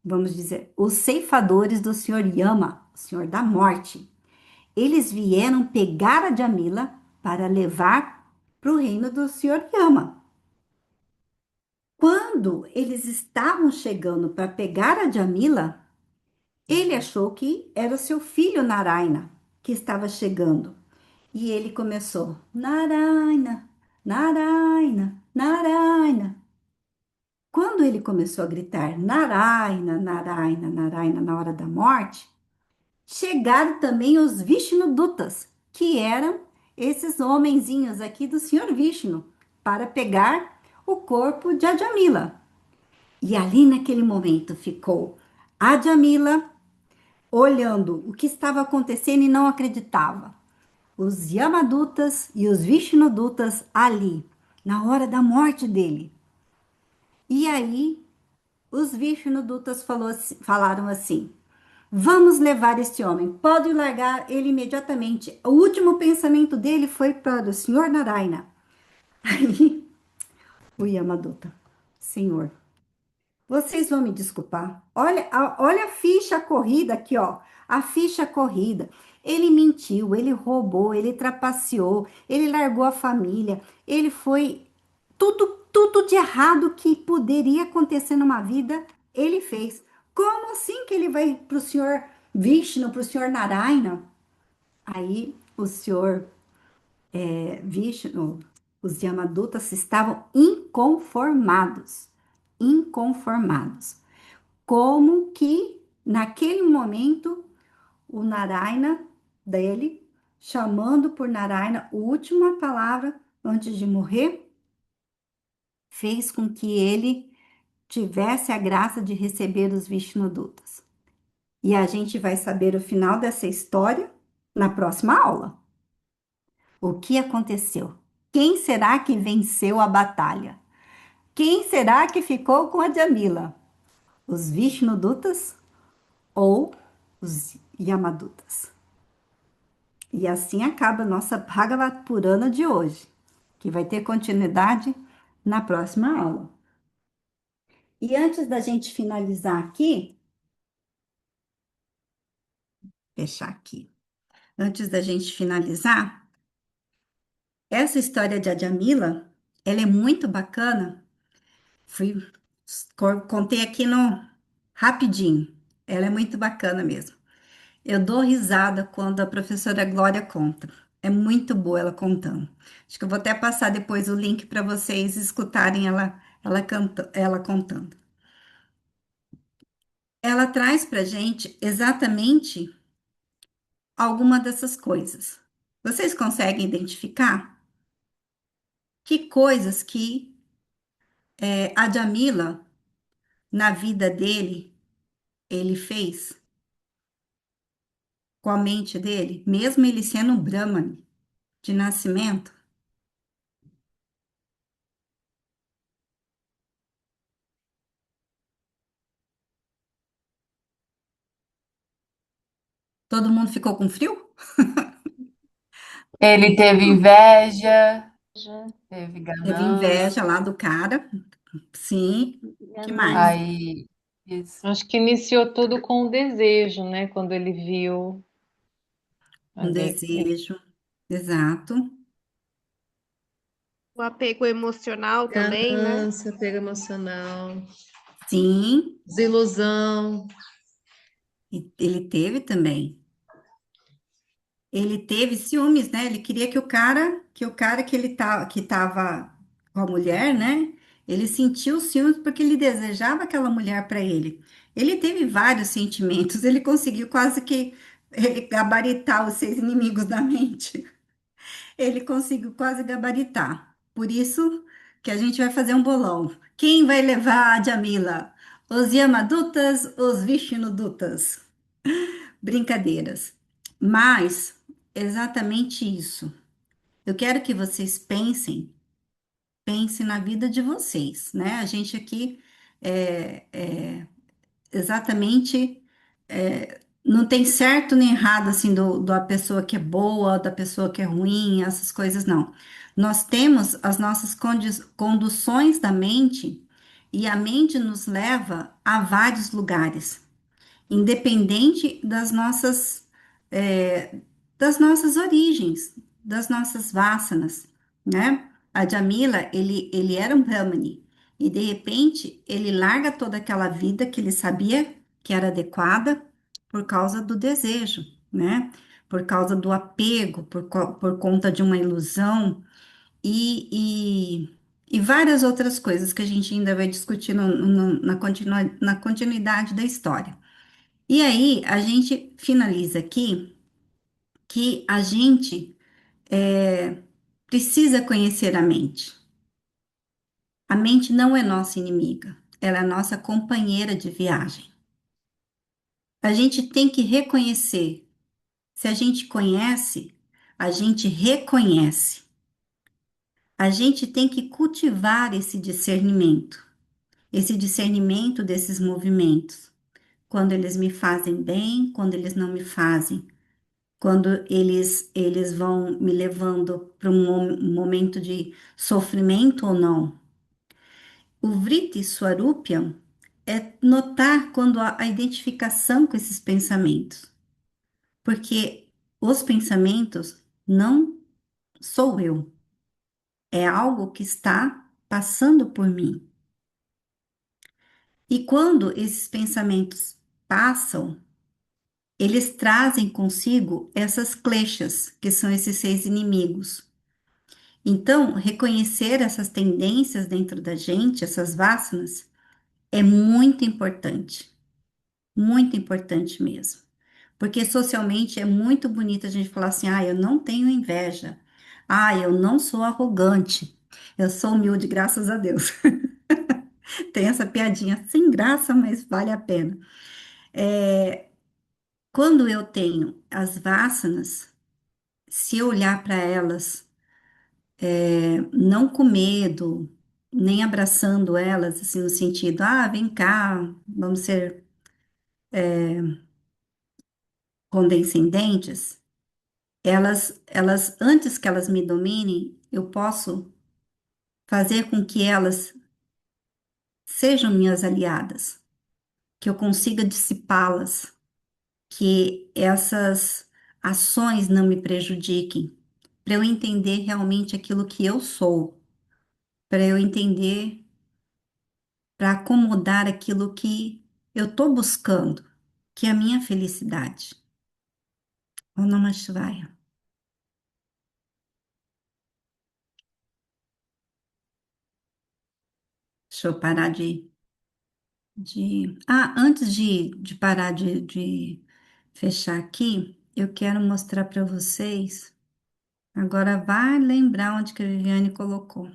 vamos dizer, os ceifadores do Senhor Yama, o Senhor da Morte. Eles vieram pegar a Jamila para levar para o reino do Senhor Yama. Quando eles estavam chegando para pegar a Jamila, ele achou que era o seu filho Narayana que estava chegando. E ele começou: Narayana, Narayana, Narayana. Quando ele começou a gritar Narayana, Narayana, Narayana na hora da morte, chegaram também os Vishnudutas, que eram esses homenzinhos aqui do Senhor Vishnu, para pegar o corpo de Jamila. E ali naquele momento ficou a Jamila olhando o que estava acontecendo e não acreditava. Os Yamadutas e os Vishnudutas ali, na hora da morte dele. E aí, os Vishnudutas falaram assim: vamos levar este homem, pode largar ele imediatamente. O último pensamento dele foi para o Senhor Narayana. Aí, o Yamaduta: Senhor, vocês vão me desculpar. Olha a ficha corrida aqui, ó. A ficha corrida. Ele mentiu, ele roubou, ele trapaceou, ele largou a família, ele foi tudo de errado que poderia acontecer numa vida, ele fez. Como assim que ele vai para o senhor Vishnu, para o senhor Narayana? Aí o senhor Vishnu, os Yamadutas estavam inconformados. Inconformados. Como que naquele momento o Narayana dele, chamando por Narayana, a última palavra antes de morrer, fez com que ele tivesse a graça de receber os Vishnudutas. E a gente vai saber o final dessa história na próxima aula. O que aconteceu? Quem será que venceu a batalha? Quem será que ficou com a Jamila? Os Vishnudutas ou os Yamadutas? E assim acaba a nossa Bhagavad Purana de hoje, que vai ter continuidade na próxima aula. E antes da gente finalizar aqui, fechar aqui. Antes da gente finalizar, essa história de Adjamila, ela é muito bacana. Fui, contei aqui no rapidinho. Ela é muito bacana mesmo. Eu dou risada quando a professora Glória conta. É muito boa ela contando. Acho que eu vou até passar depois o link para vocês escutarem ela contando. Ela traz para gente exatamente alguma dessas coisas. Vocês conseguem identificar que coisas que a Jamila na vida dele, ele fez com a mente dele, mesmo ele sendo um Brahman de nascimento? Todo mundo ficou com frio? Ele teve inveja, teve Teve ganância, inveja lá do cara, sim. Que mais? Ganância. aí isso. Acho que iniciou tudo com o desejo, né? Quando ele viu Um ali. desejo, exato. O apego emocional também, né? Ganância, apego emocional, Sim, desilusão. e ele teve também. Ele teve ciúmes, né? Ele queria que ele que tava com a mulher, né? Ele sentiu ciúmes porque ele desejava aquela mulher para ele. Ele teve vários sentimentos, ele conseguiu quase que gabaritar os seus inimigos da mente. Ele conseguiu quase gabaritar. Por isso que a gente vai fazer um bolão. Quem vai levar a Jamila? Os Yamadutas, os Vishnudutas? Brincadeiras. Mas, exatamente isso. Eu quero que vocês pensem na vida de vocês, né? A gente aqui é exatamente não tem certo nem errado assim da pessoa que é boa, da pessoa que é ruim, essas coisas não. Nós temos as nossas conduções da mente e a mente nos leva a vários lugares independente é, das nossas origens, das nossas vasanas, né? A Jamila, ele era um Brahmani, e de repente ele larga toda aquela vida que ele sabia que era adequada por causa do desejo, né? Por causa do apego, por conta de uma ilusão e várias outras coisas que a gente ainda vai discutir na continuidade da história. E aí, a gente finaliza aqui que a gente precisa conhecer a mente. A mente não é nossa inimiga, ela é nossa companheira de viagem. A gente tem que reconhecer. Se a gente conhece, a gente reconhece. A gente tem que cultivar esse discernimento desses movimentos. Quando eles me fazem bem, quando eles não me fazem. Quando eles vão me levando para um momento de sofrimento ou não. O Vritti Swarupyam é notar quando há a identificação com esses pensamentos, porque os pensamentos não sou eu, é algo que está passando por mim. E quando esses pensamentos passam, eles trazem consigo essas kleshas, que são esses seis inimigos. Então, reconhecer essas tendências dentro da gente, essas vasanas, é muito importante mesmo. Porque socialmente é muito bonito a gente falar assim: ah, eu não tenho inveja, ah, eu não sou arrogante, eu sou humilde, graças a Deus. Tem essa piadinha sem graça, mas vale a pena. Quando eu tenho as vasanas, se eu olhar para elas não com medo, nem abraçando elas, assim, no sentido, ah, vem cá, vamos ser condescendentes, antes que elas me dominem, eu posso fazer com que elas sejam minhas aliadas, que eu consiga dissipá-las, que essas ações não me prejudiquem, para eu entender realmente aquilo que eu sou, para eu entender para acomodar aquilo que eu estou buscando, que é a minha felicidade. Om Namah Shivaya. Deixa eu parar antes de parar de fechar aqui, eu quero mostrar para vocês. Agora vai lembrar onde que a Viviane colocou.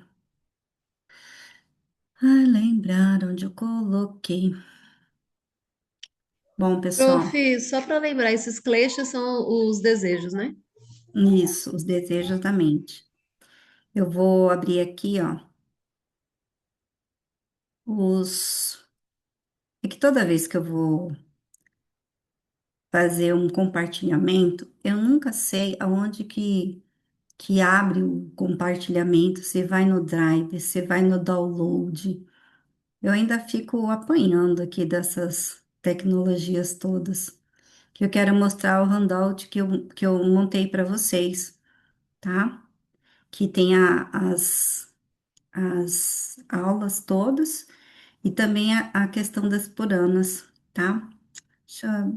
Ai, lembrar onde eu coloquei. Bom, Prof, pessoal, só para lembrar, esses kleshas são os desejos, né? isso, os desejos da mente. Eu vou abrir aqui, ó, os. É que toda vez que eu vou fazer um compartilhamento, eu nunca sei aonde que abre o compartilhamento. Você vai no Drive, você vai no download. Eu ainda fico apanhando aqui dessas tecnologias todas. Que eu quero mostrar o handout que eu montei para vocês, tá? Que tem as aulas todas e também a questão das puranas, tá? Deixa-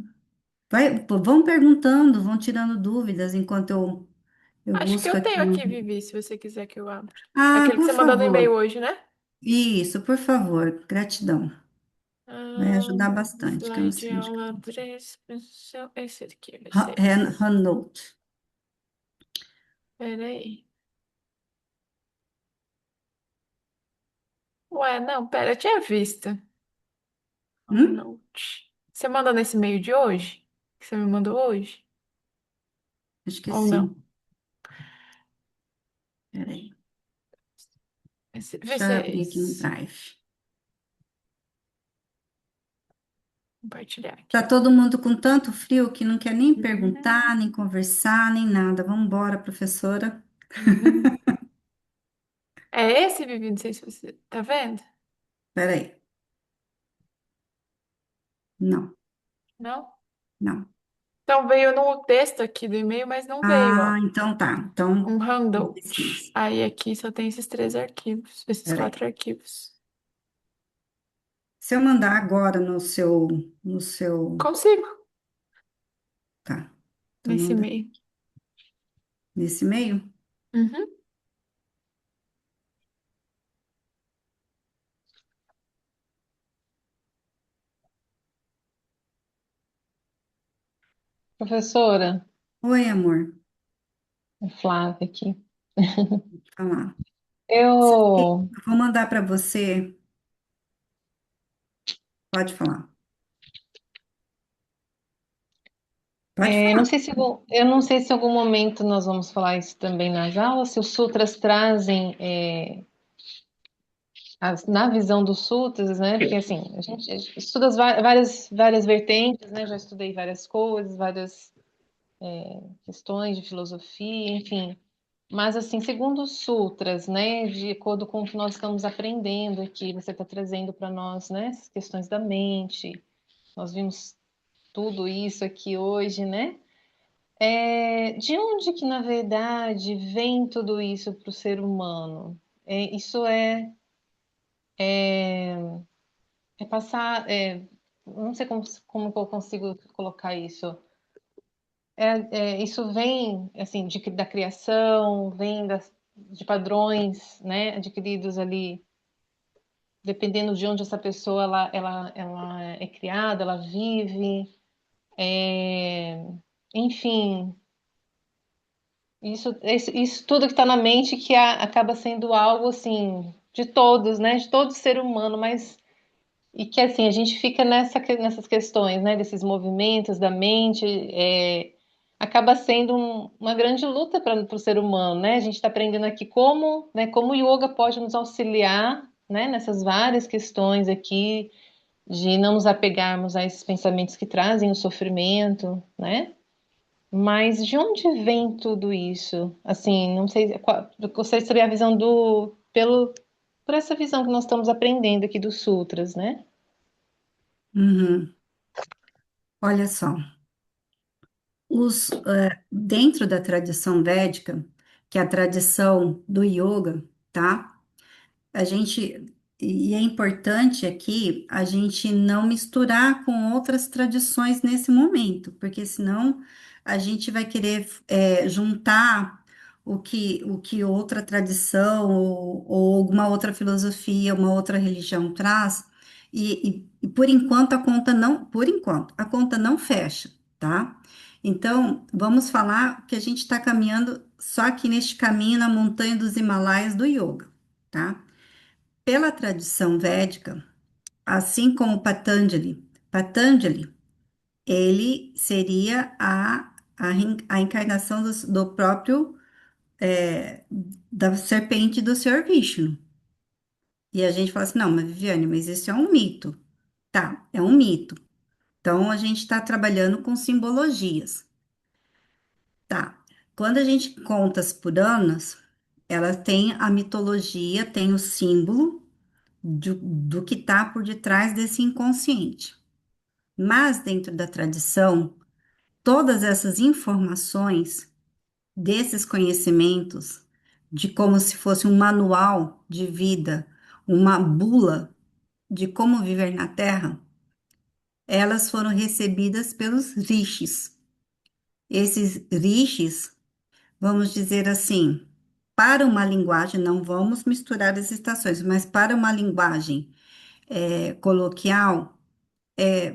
vão perguntando, vão tirando dúvidas enquanto eu Acho que busco eu aqui. tenho aqui, Vivi, se você quiser que eu abra. Ah, Aquele que por você mandou no e-mail favor. hoje, né? Isso, por favor. Gratidão. Vai Ah, ajudar bastante, que eu não slide sei onde que aula tá. 3, esse aqui vai ser esse. Handout. Peraí. Ué, não, pera, eu tinha visto. Hum? Note. Você mandou nesse e-mail de hoje? Que você me mandou hoje? Acho que Ou não? sim. Peraí. Vê Deixa se eu é abrir aqui no esse. Drive. Compartilhar Tá aqui. todo mundo com tanto frio que não quer nem Uhum. perguntar, nem conversar, nem nada. Vamos embora, professora. Uhum. É esse, Vivi? Não sei se você tá vendo. Peraí. Não, Não? não. Então veio no texto aqui do e-mail, mas não veio, Ah, ó. então tá. Então, Um handout. esquece. Aí aqui só tem esses três arquivos, esses Peraí. quatro arquivos. Se eu mandar agora no seu, Consigo, tá. Então nesse manda e-mail. nesse e-mail. Uhum. Professora, Oi, amor. é Flávia aqui. Falar. Eu Eu vou mandar para você. Pode falar. Pode não falar. sei se eu não sei se em algum momento nós vamos falar isso também nas aulas, se os sutras trazem na visão dos sutras, né? Porque assim, a gente estuda várias vertentes, né? Já estudei várias coisas, várias questões de filosofia, enfim. Mas assim, segundo os sutras, né? De acordo com o que nós estamos aprendendo aqui, você está trazendo para nós, né? Essas questões da mente. Nós vimos tudo isso aqui hoje, né? De onde que, na verdade, vem tudo isso para o ser humano? Isso é passar. Não sei como que eu consigo colocar isso. Isso vem, assim, da criação, vem de padrões, né, adquiridos ali, dependendo de onde essa pessoa ela é criada, ela vive. É, enfim, isso tudo que está na mente que acaba sendo algo assim de todos, né? De todo ser humano, mas e que assim a gente fica nessas questões, né? Desses movimentos da mente, acaba sendo uma grande luta para o ser humano, né? A gente está aprendendo aqui como o yoga pode nos auxiliar, né? Nessas várias questões aqui de não nos apegarmos a esses pensamentos que trazem o sofrimento, né? Mas de onde vem tudo isso? Assim, não sei, eu gostaria de saber a visão por essa visão que nós estamos aprendendo aqui dos sutras, né? Uhum. Olha só. Dentro da tradição védica, que é a tradição do yoga, tá? A gente, e é importante aqui a gente não misturar com outras tradições nesse momento, porque senão a gente vai querer juntar o que outra tradição ou alguma outra filosofia, uma outra religião traz, e por enquanto, a conta não fecha, tá? Então, vamos falar que a gente está caminhando só aqui neste caminho na montanha dos Himalaias do yoga, tá? pela tradição védica, assim como Patanjali, ele seria a encarnação do próprio, da serpente do Senhor Vishnu. E a gente fala assim, não, mas Viviane, mas isso é um mito. Tá, é um mito. Então, a gente está trabalhando com simbologias. Tá. Quando a gente conta as Puranas, ela tem a mitologia, tem o símbolo do que está por detrás desse inconsciente. Mas, dentro da tradição, todas essas informações, desses conhecimentos, de como se fosse um manual de vida, uma bula de como viver na Terra, elas foram recebidas pelos rishis. Esses rishis, vamos dizer assim, para uma linguagem, não vamos misturar as estações, mas para uma linguagem coloquial,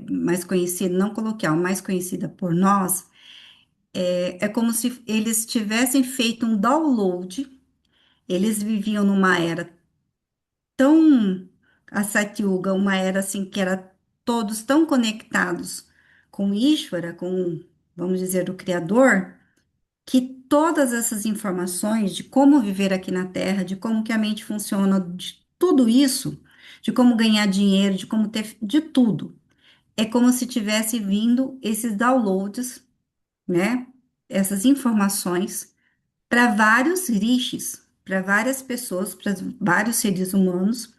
mais conhecida, não coloquial, mais conhecida por nós, é como se eles tivessem feito um download. Eles viviam numa era tão, a Satyuga, uma era assim que era todos tão conectados com Ishvara, com, vamos dizer, o Criador, que todas essas informações de como viver aqui na Terra, de como que a mente funciona, de tudo isso, de como ganhar dinheiro, de como ter, de tudo, é como se tivesse vindo esses downloads, né? Essas informações para vários rishis, para várias pessoas, para vários seres humanos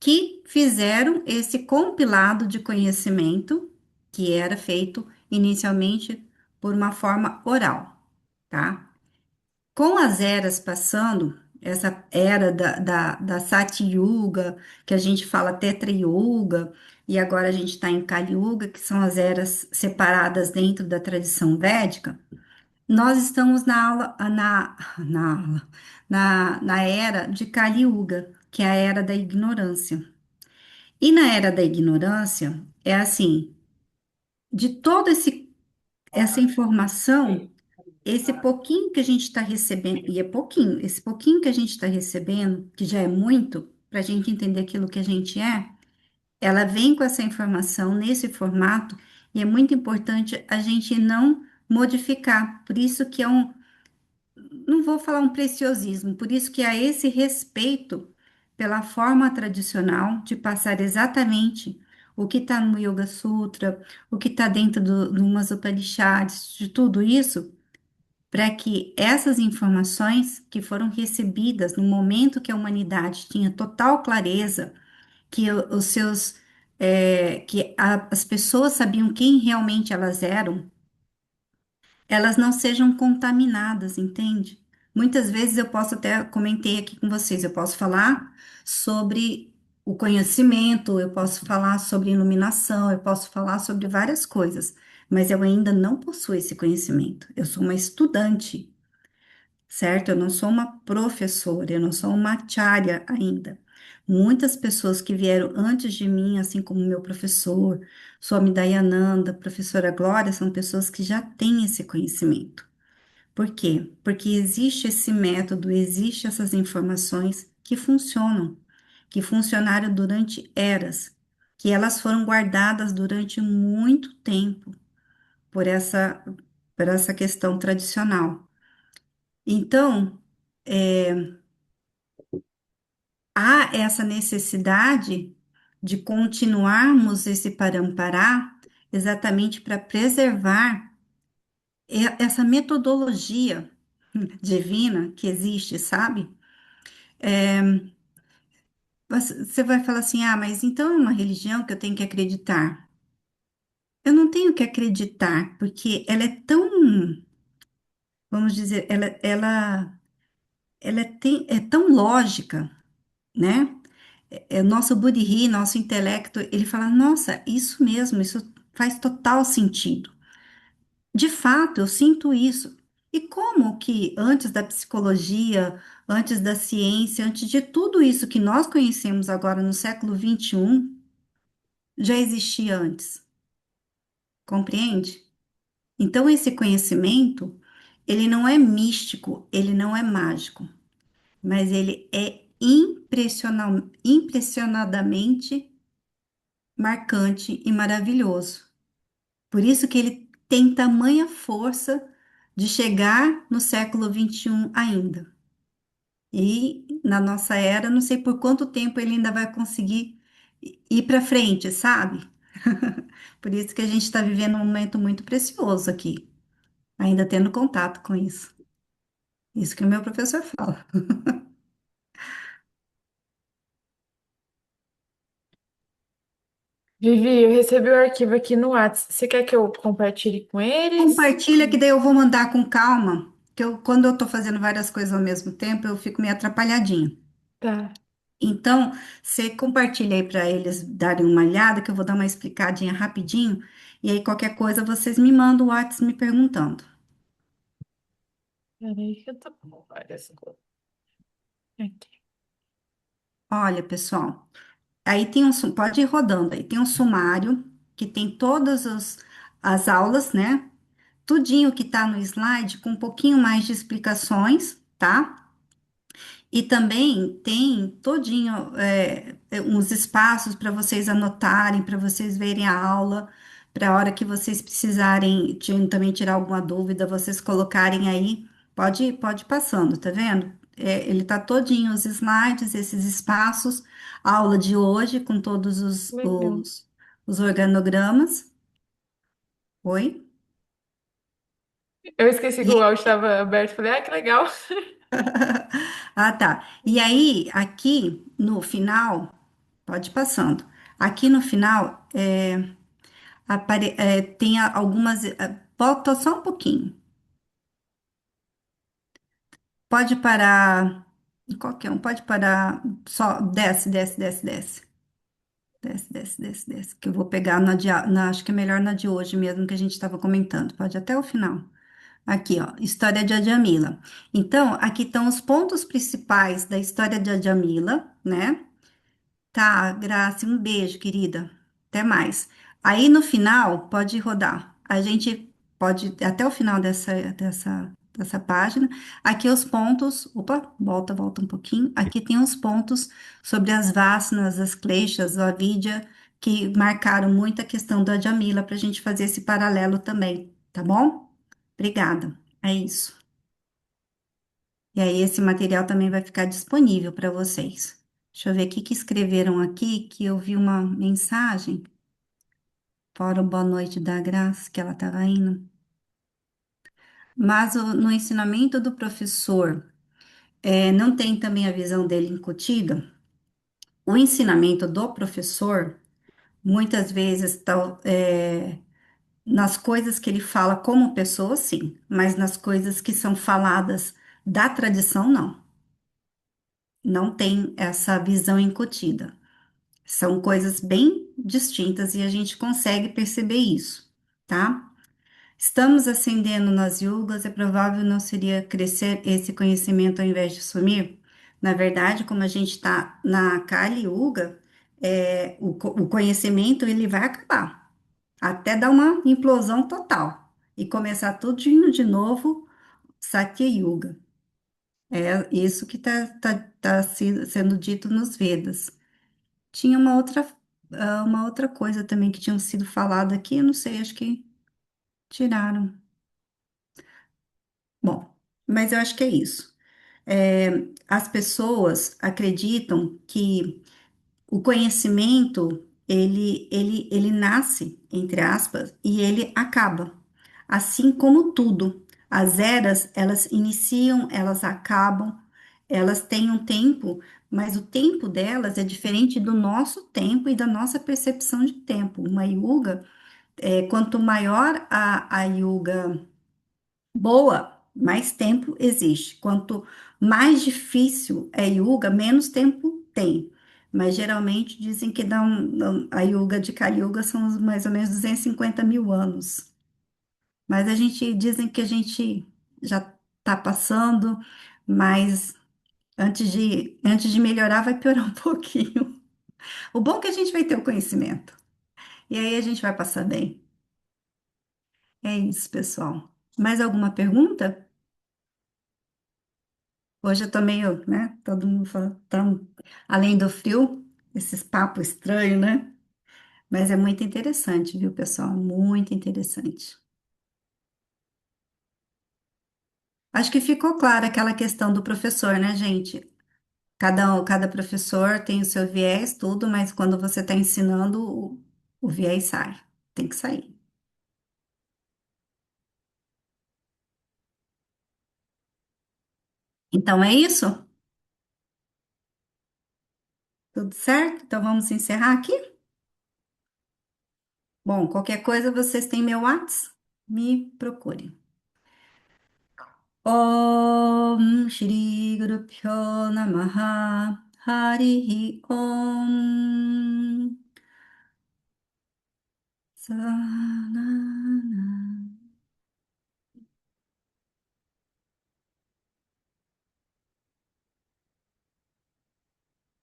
que fizeram esse compilado de conhecimento que era feito inicialmente por uma forma oral, tá? Com as eras passando, essa era da Sati Yuga, que a gente fala Tetra Yuga, e agora a gente está em Kali Yuga, que são as eras separadas dentro da tradição védica, nós estamos na era de Kali Yuga, que é a era da ignorância. E na era da ignorância, é assim, de toda essa informação, esse pouquinho que a gente está recebendo, e é pouquinho, esse pouquinho que a gente está recebendo, que já é muito, para a gente entender aquilo que a gente é, ela vem com essa informação nesse formato, e é muito importante a gente não modificar. Por isso que é não vou falar um preciosismo, por isso que há esse respeito pela forma tradicional de passar exatamente o que está no Yoga Sutra, o que está dentro do umas Upanishads, de tudo isso, para que essas informações que foram recebidas no momento que a humanidade tinha total clareza, que os seus, as pessoas sabiam quem realmente elas eram, elas não sejam contaminadas, entende? Muitas vezes eu posso até comentei aqui com vocês, eu posso falar sobre o conhecimento, eu posso falar sobre iluminação, eu posso falar sobre várias coisas, mas eu ainda não possuo esse conhecimento. Eu sou uma estudante, certo? Eu não sou uma professora, eu não sou uma acharya ainda. Muitas pessoas que vieram antes de mim, assim como meu professor, Swami Dayananda, professora Glória, são pessoas que já têm esse conhecimento. Por quê? Porque existe esse método, existe essas informações que funcionaram durante eras, que elas foram guardadas durante muito tempo por essa questão tradicional. Então, há essa necessidade de continuarmos esse parampará exatamente para preservar essa metodologia divina que existe, sabe? Você vai falar assim, ah, mas então é uma religião que eu tenho que acreditar. Eu não tenho que acreditar, porque ela é tão, vamos dizer, ela é tão lógica, né? O nosso Budhi, nosso intelecto, ele fala, nossa, isso mesmo, isso faz total sentido. De fato, eu sinto isso. E como que antes da psicologia, antes da ciência, antes de tudo isso que nós conhecemos agora no século XXI, já existia antes? Compreende? Então, esse conhecimento, ele não é místico, ele não é mágico, mas ele é impressionadamente marcante e maravilhoso. Por isso que ele tem tamanha força de chegar no século XXI ainda. E na nossa era, não sei por quanto tempo ele ainda vai conseguir ir para frente, sabe? Por isso que a gente está vivendo um momento muito precioso aqui, ainda tendo contato com isso. Isso que o meu professor fala. Vivi, eu recebi o arquivo aqui no Whats. Você quer que eu compartilhe com eles? Compartilha que daí eu vou mandar com calma, que quando eu estou fazendo várias coisas ao mesmo tempo, eu fico meio atrapalhadinha. Tá. Então, você compartilha aí para eles darem uma olhada, que eu vou dar uma explicadinha rapidinho, e aí qualquer coisa vocês me mandam o WhatsApp me perguntando. Peraí que eu tô com várias coisas aqui. Olha, pessoal, aí tem pode ir rodando aí, tem um sumário que tem as aulas, né? Tudinho que tá no slide com um pouquinho mais de explicações, tá? E também tem todinho uns espaços para vocês anotarem, para vocês verem a aula, para a hora que vocês precisarem também tirar alguma dúvida, vocês colocarem aí, pode ir passando, tá vendo? Ele tá todinho os slides, esses espaços, a aula de hoje com todos Legal. os organogramas. Oi? Eu esqueci que o áudio estava aberto. Falei, ah, que legal. Ah, tá. E aí, aqui no final, pode ir passando. Aqui no final, tem algumas. Volta só um pouquinho. Pode parar. Qualquer um, pode parar. Só desce, desce, desce, desce. Desce, desce, desce, desce. Que eu vou pegar acho que é melhor na de hoje mesmo que a gente estava comentando. Pode ir até o final. Aqui, ó, história de Adjamila. Então, aqui estão os pontos principais da história de Adjamila, né? Tá, Graça, um beijo, querida. Até mais. Aí no final, pode rodar. A gente pode, até o final dessa página, aqui os pontos. Opa, volta um pouquinho. Aqui tem os pontos sobre as vacinas, as kleshas, a Avidya, que marcaram muito a questão da Djamila, para a gente fazer esse paralelo também, tá bom? Obrigada. É isso. E aí, esse material também vai ficar disponível para vocês. Deixa eu ver o que que escreveram aqui, que eu vi uma mensagem. Fora o boa noite da Graça, que ela estava indo. Mas no ensinamento do professor, não tem também a visão dele incutida? O ensinamento do professor, muitas vezes, nas coisas que ele fala como pessoa, sim, mas nas coisas que são faladas da tradição, não. Não tem essa visão incutida. São coisas bem distintas e a gente consegue perceber isso, tá? Estamos ascendendo nas yugas, é provável não seria crescer esse conhecimento ao invés de sumir? Na verdade, como a gente está na Kali Yuga, o conhecimento ele vai acabar, até dar uma implosão total e começar tudo de novo, Satya Yuga. É isso que está sendo dito nos Vedas. Tinha uma outra coisa também que tinha sido falado aqui, eu não sei, acho que tiraram. Bom, mas eu acho que é isso. As pessoas acreditam que o conhecimento, ele nasce, entre aspas, e ele acaba. Assim como tudo. As eras, elas iniciam, elas acabam, elas têm um tempo, mas o tempo delas é diferente do nosso tempo e da nossa percepção de tempo. Uma yuga, quanto maior a yuga boa, mais tempo existe. Quanto mais difícil é yoga, menos tempo tem. Mas geralmente dizem que a yoga de Kali Yuga são mais ou menos 250 mil anos. Mas dizem que a gente já está passando, mas antes de melhorar vai piorar um pouquinho. O bom é que a gente vai ter o conhecimento. E aí a gente vai passar bem. É isso, pessoal. Mais alguma pergunta? Hoje eu tô meio, né? Todo mundo fala, tá, além do frio, esses papos estranhos, né? Mas é muito interessante, viu, pessoal? Muito interessante. Acho que ficou clara aquela questão do professor, né, gente? Cada professor tem o seu viés, tudo, mas quando você está ensinando, o viés sai. Tem que sair. Então é isso? Tudo certo? Então vamos encerrar aqui? Bom, qualquer coisa, vocês têm meu WhatsApp? Me procurem. Om Shri Guru Pyo Namaha Harihi Om Sanana.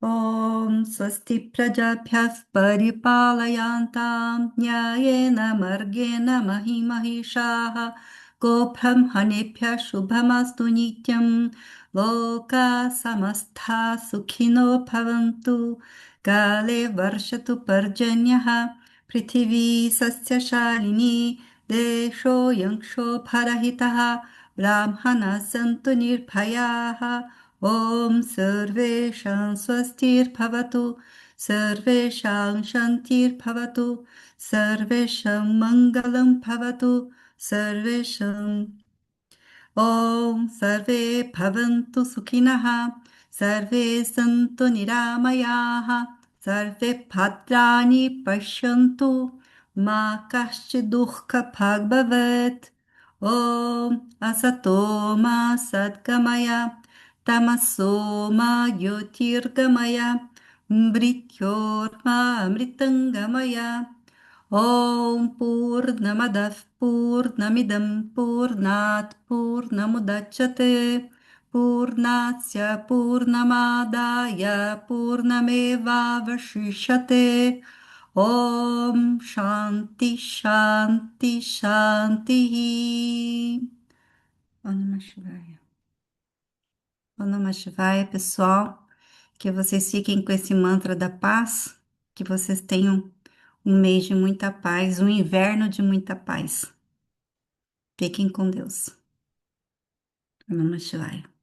Om Swasti Prajabhyas Paripalayantam Nyayena Margena Mahimahishaha Gobramhanebhya Shubhamastu Nityam Loka Samastha Sukhino Bhavantu Kale Varshatu Parjanyaha Prithivi Sasya Shalini Desho Yangsho Parahitaha Brahmana Santu Nirbhayaha Om Sarvesham Swastir Bhavatu, Sarvesham Shantir Bhavatu, Sarvesham Mangalam Bhavatu, Sarvesham Om Sarve Bhavantu Sukhinaha, Sarve Santu Niramayaha, Sarve Bhadrani Pashyantu, Ma Kaschid Dukkha Bhagavat. Om Asato Ma Sadgamaya, Tamaso Ma Jyotirgamaya, Mrityorma Amritangamaya. Om Purnamadah Purnamidam Purnat Purnamudachyate Purnasya Purnamadaya Purnameva Vashishyate Om Shanti Shanti Shanti. Om Namah Shivaya. Om Namah Shivaya, pessoal. Que vocês fiquem com esse mantra da paz, que vocês tenham um mês de muita paz, um inverno de muita paz. Fiquem com Deus. Namah Shivaya.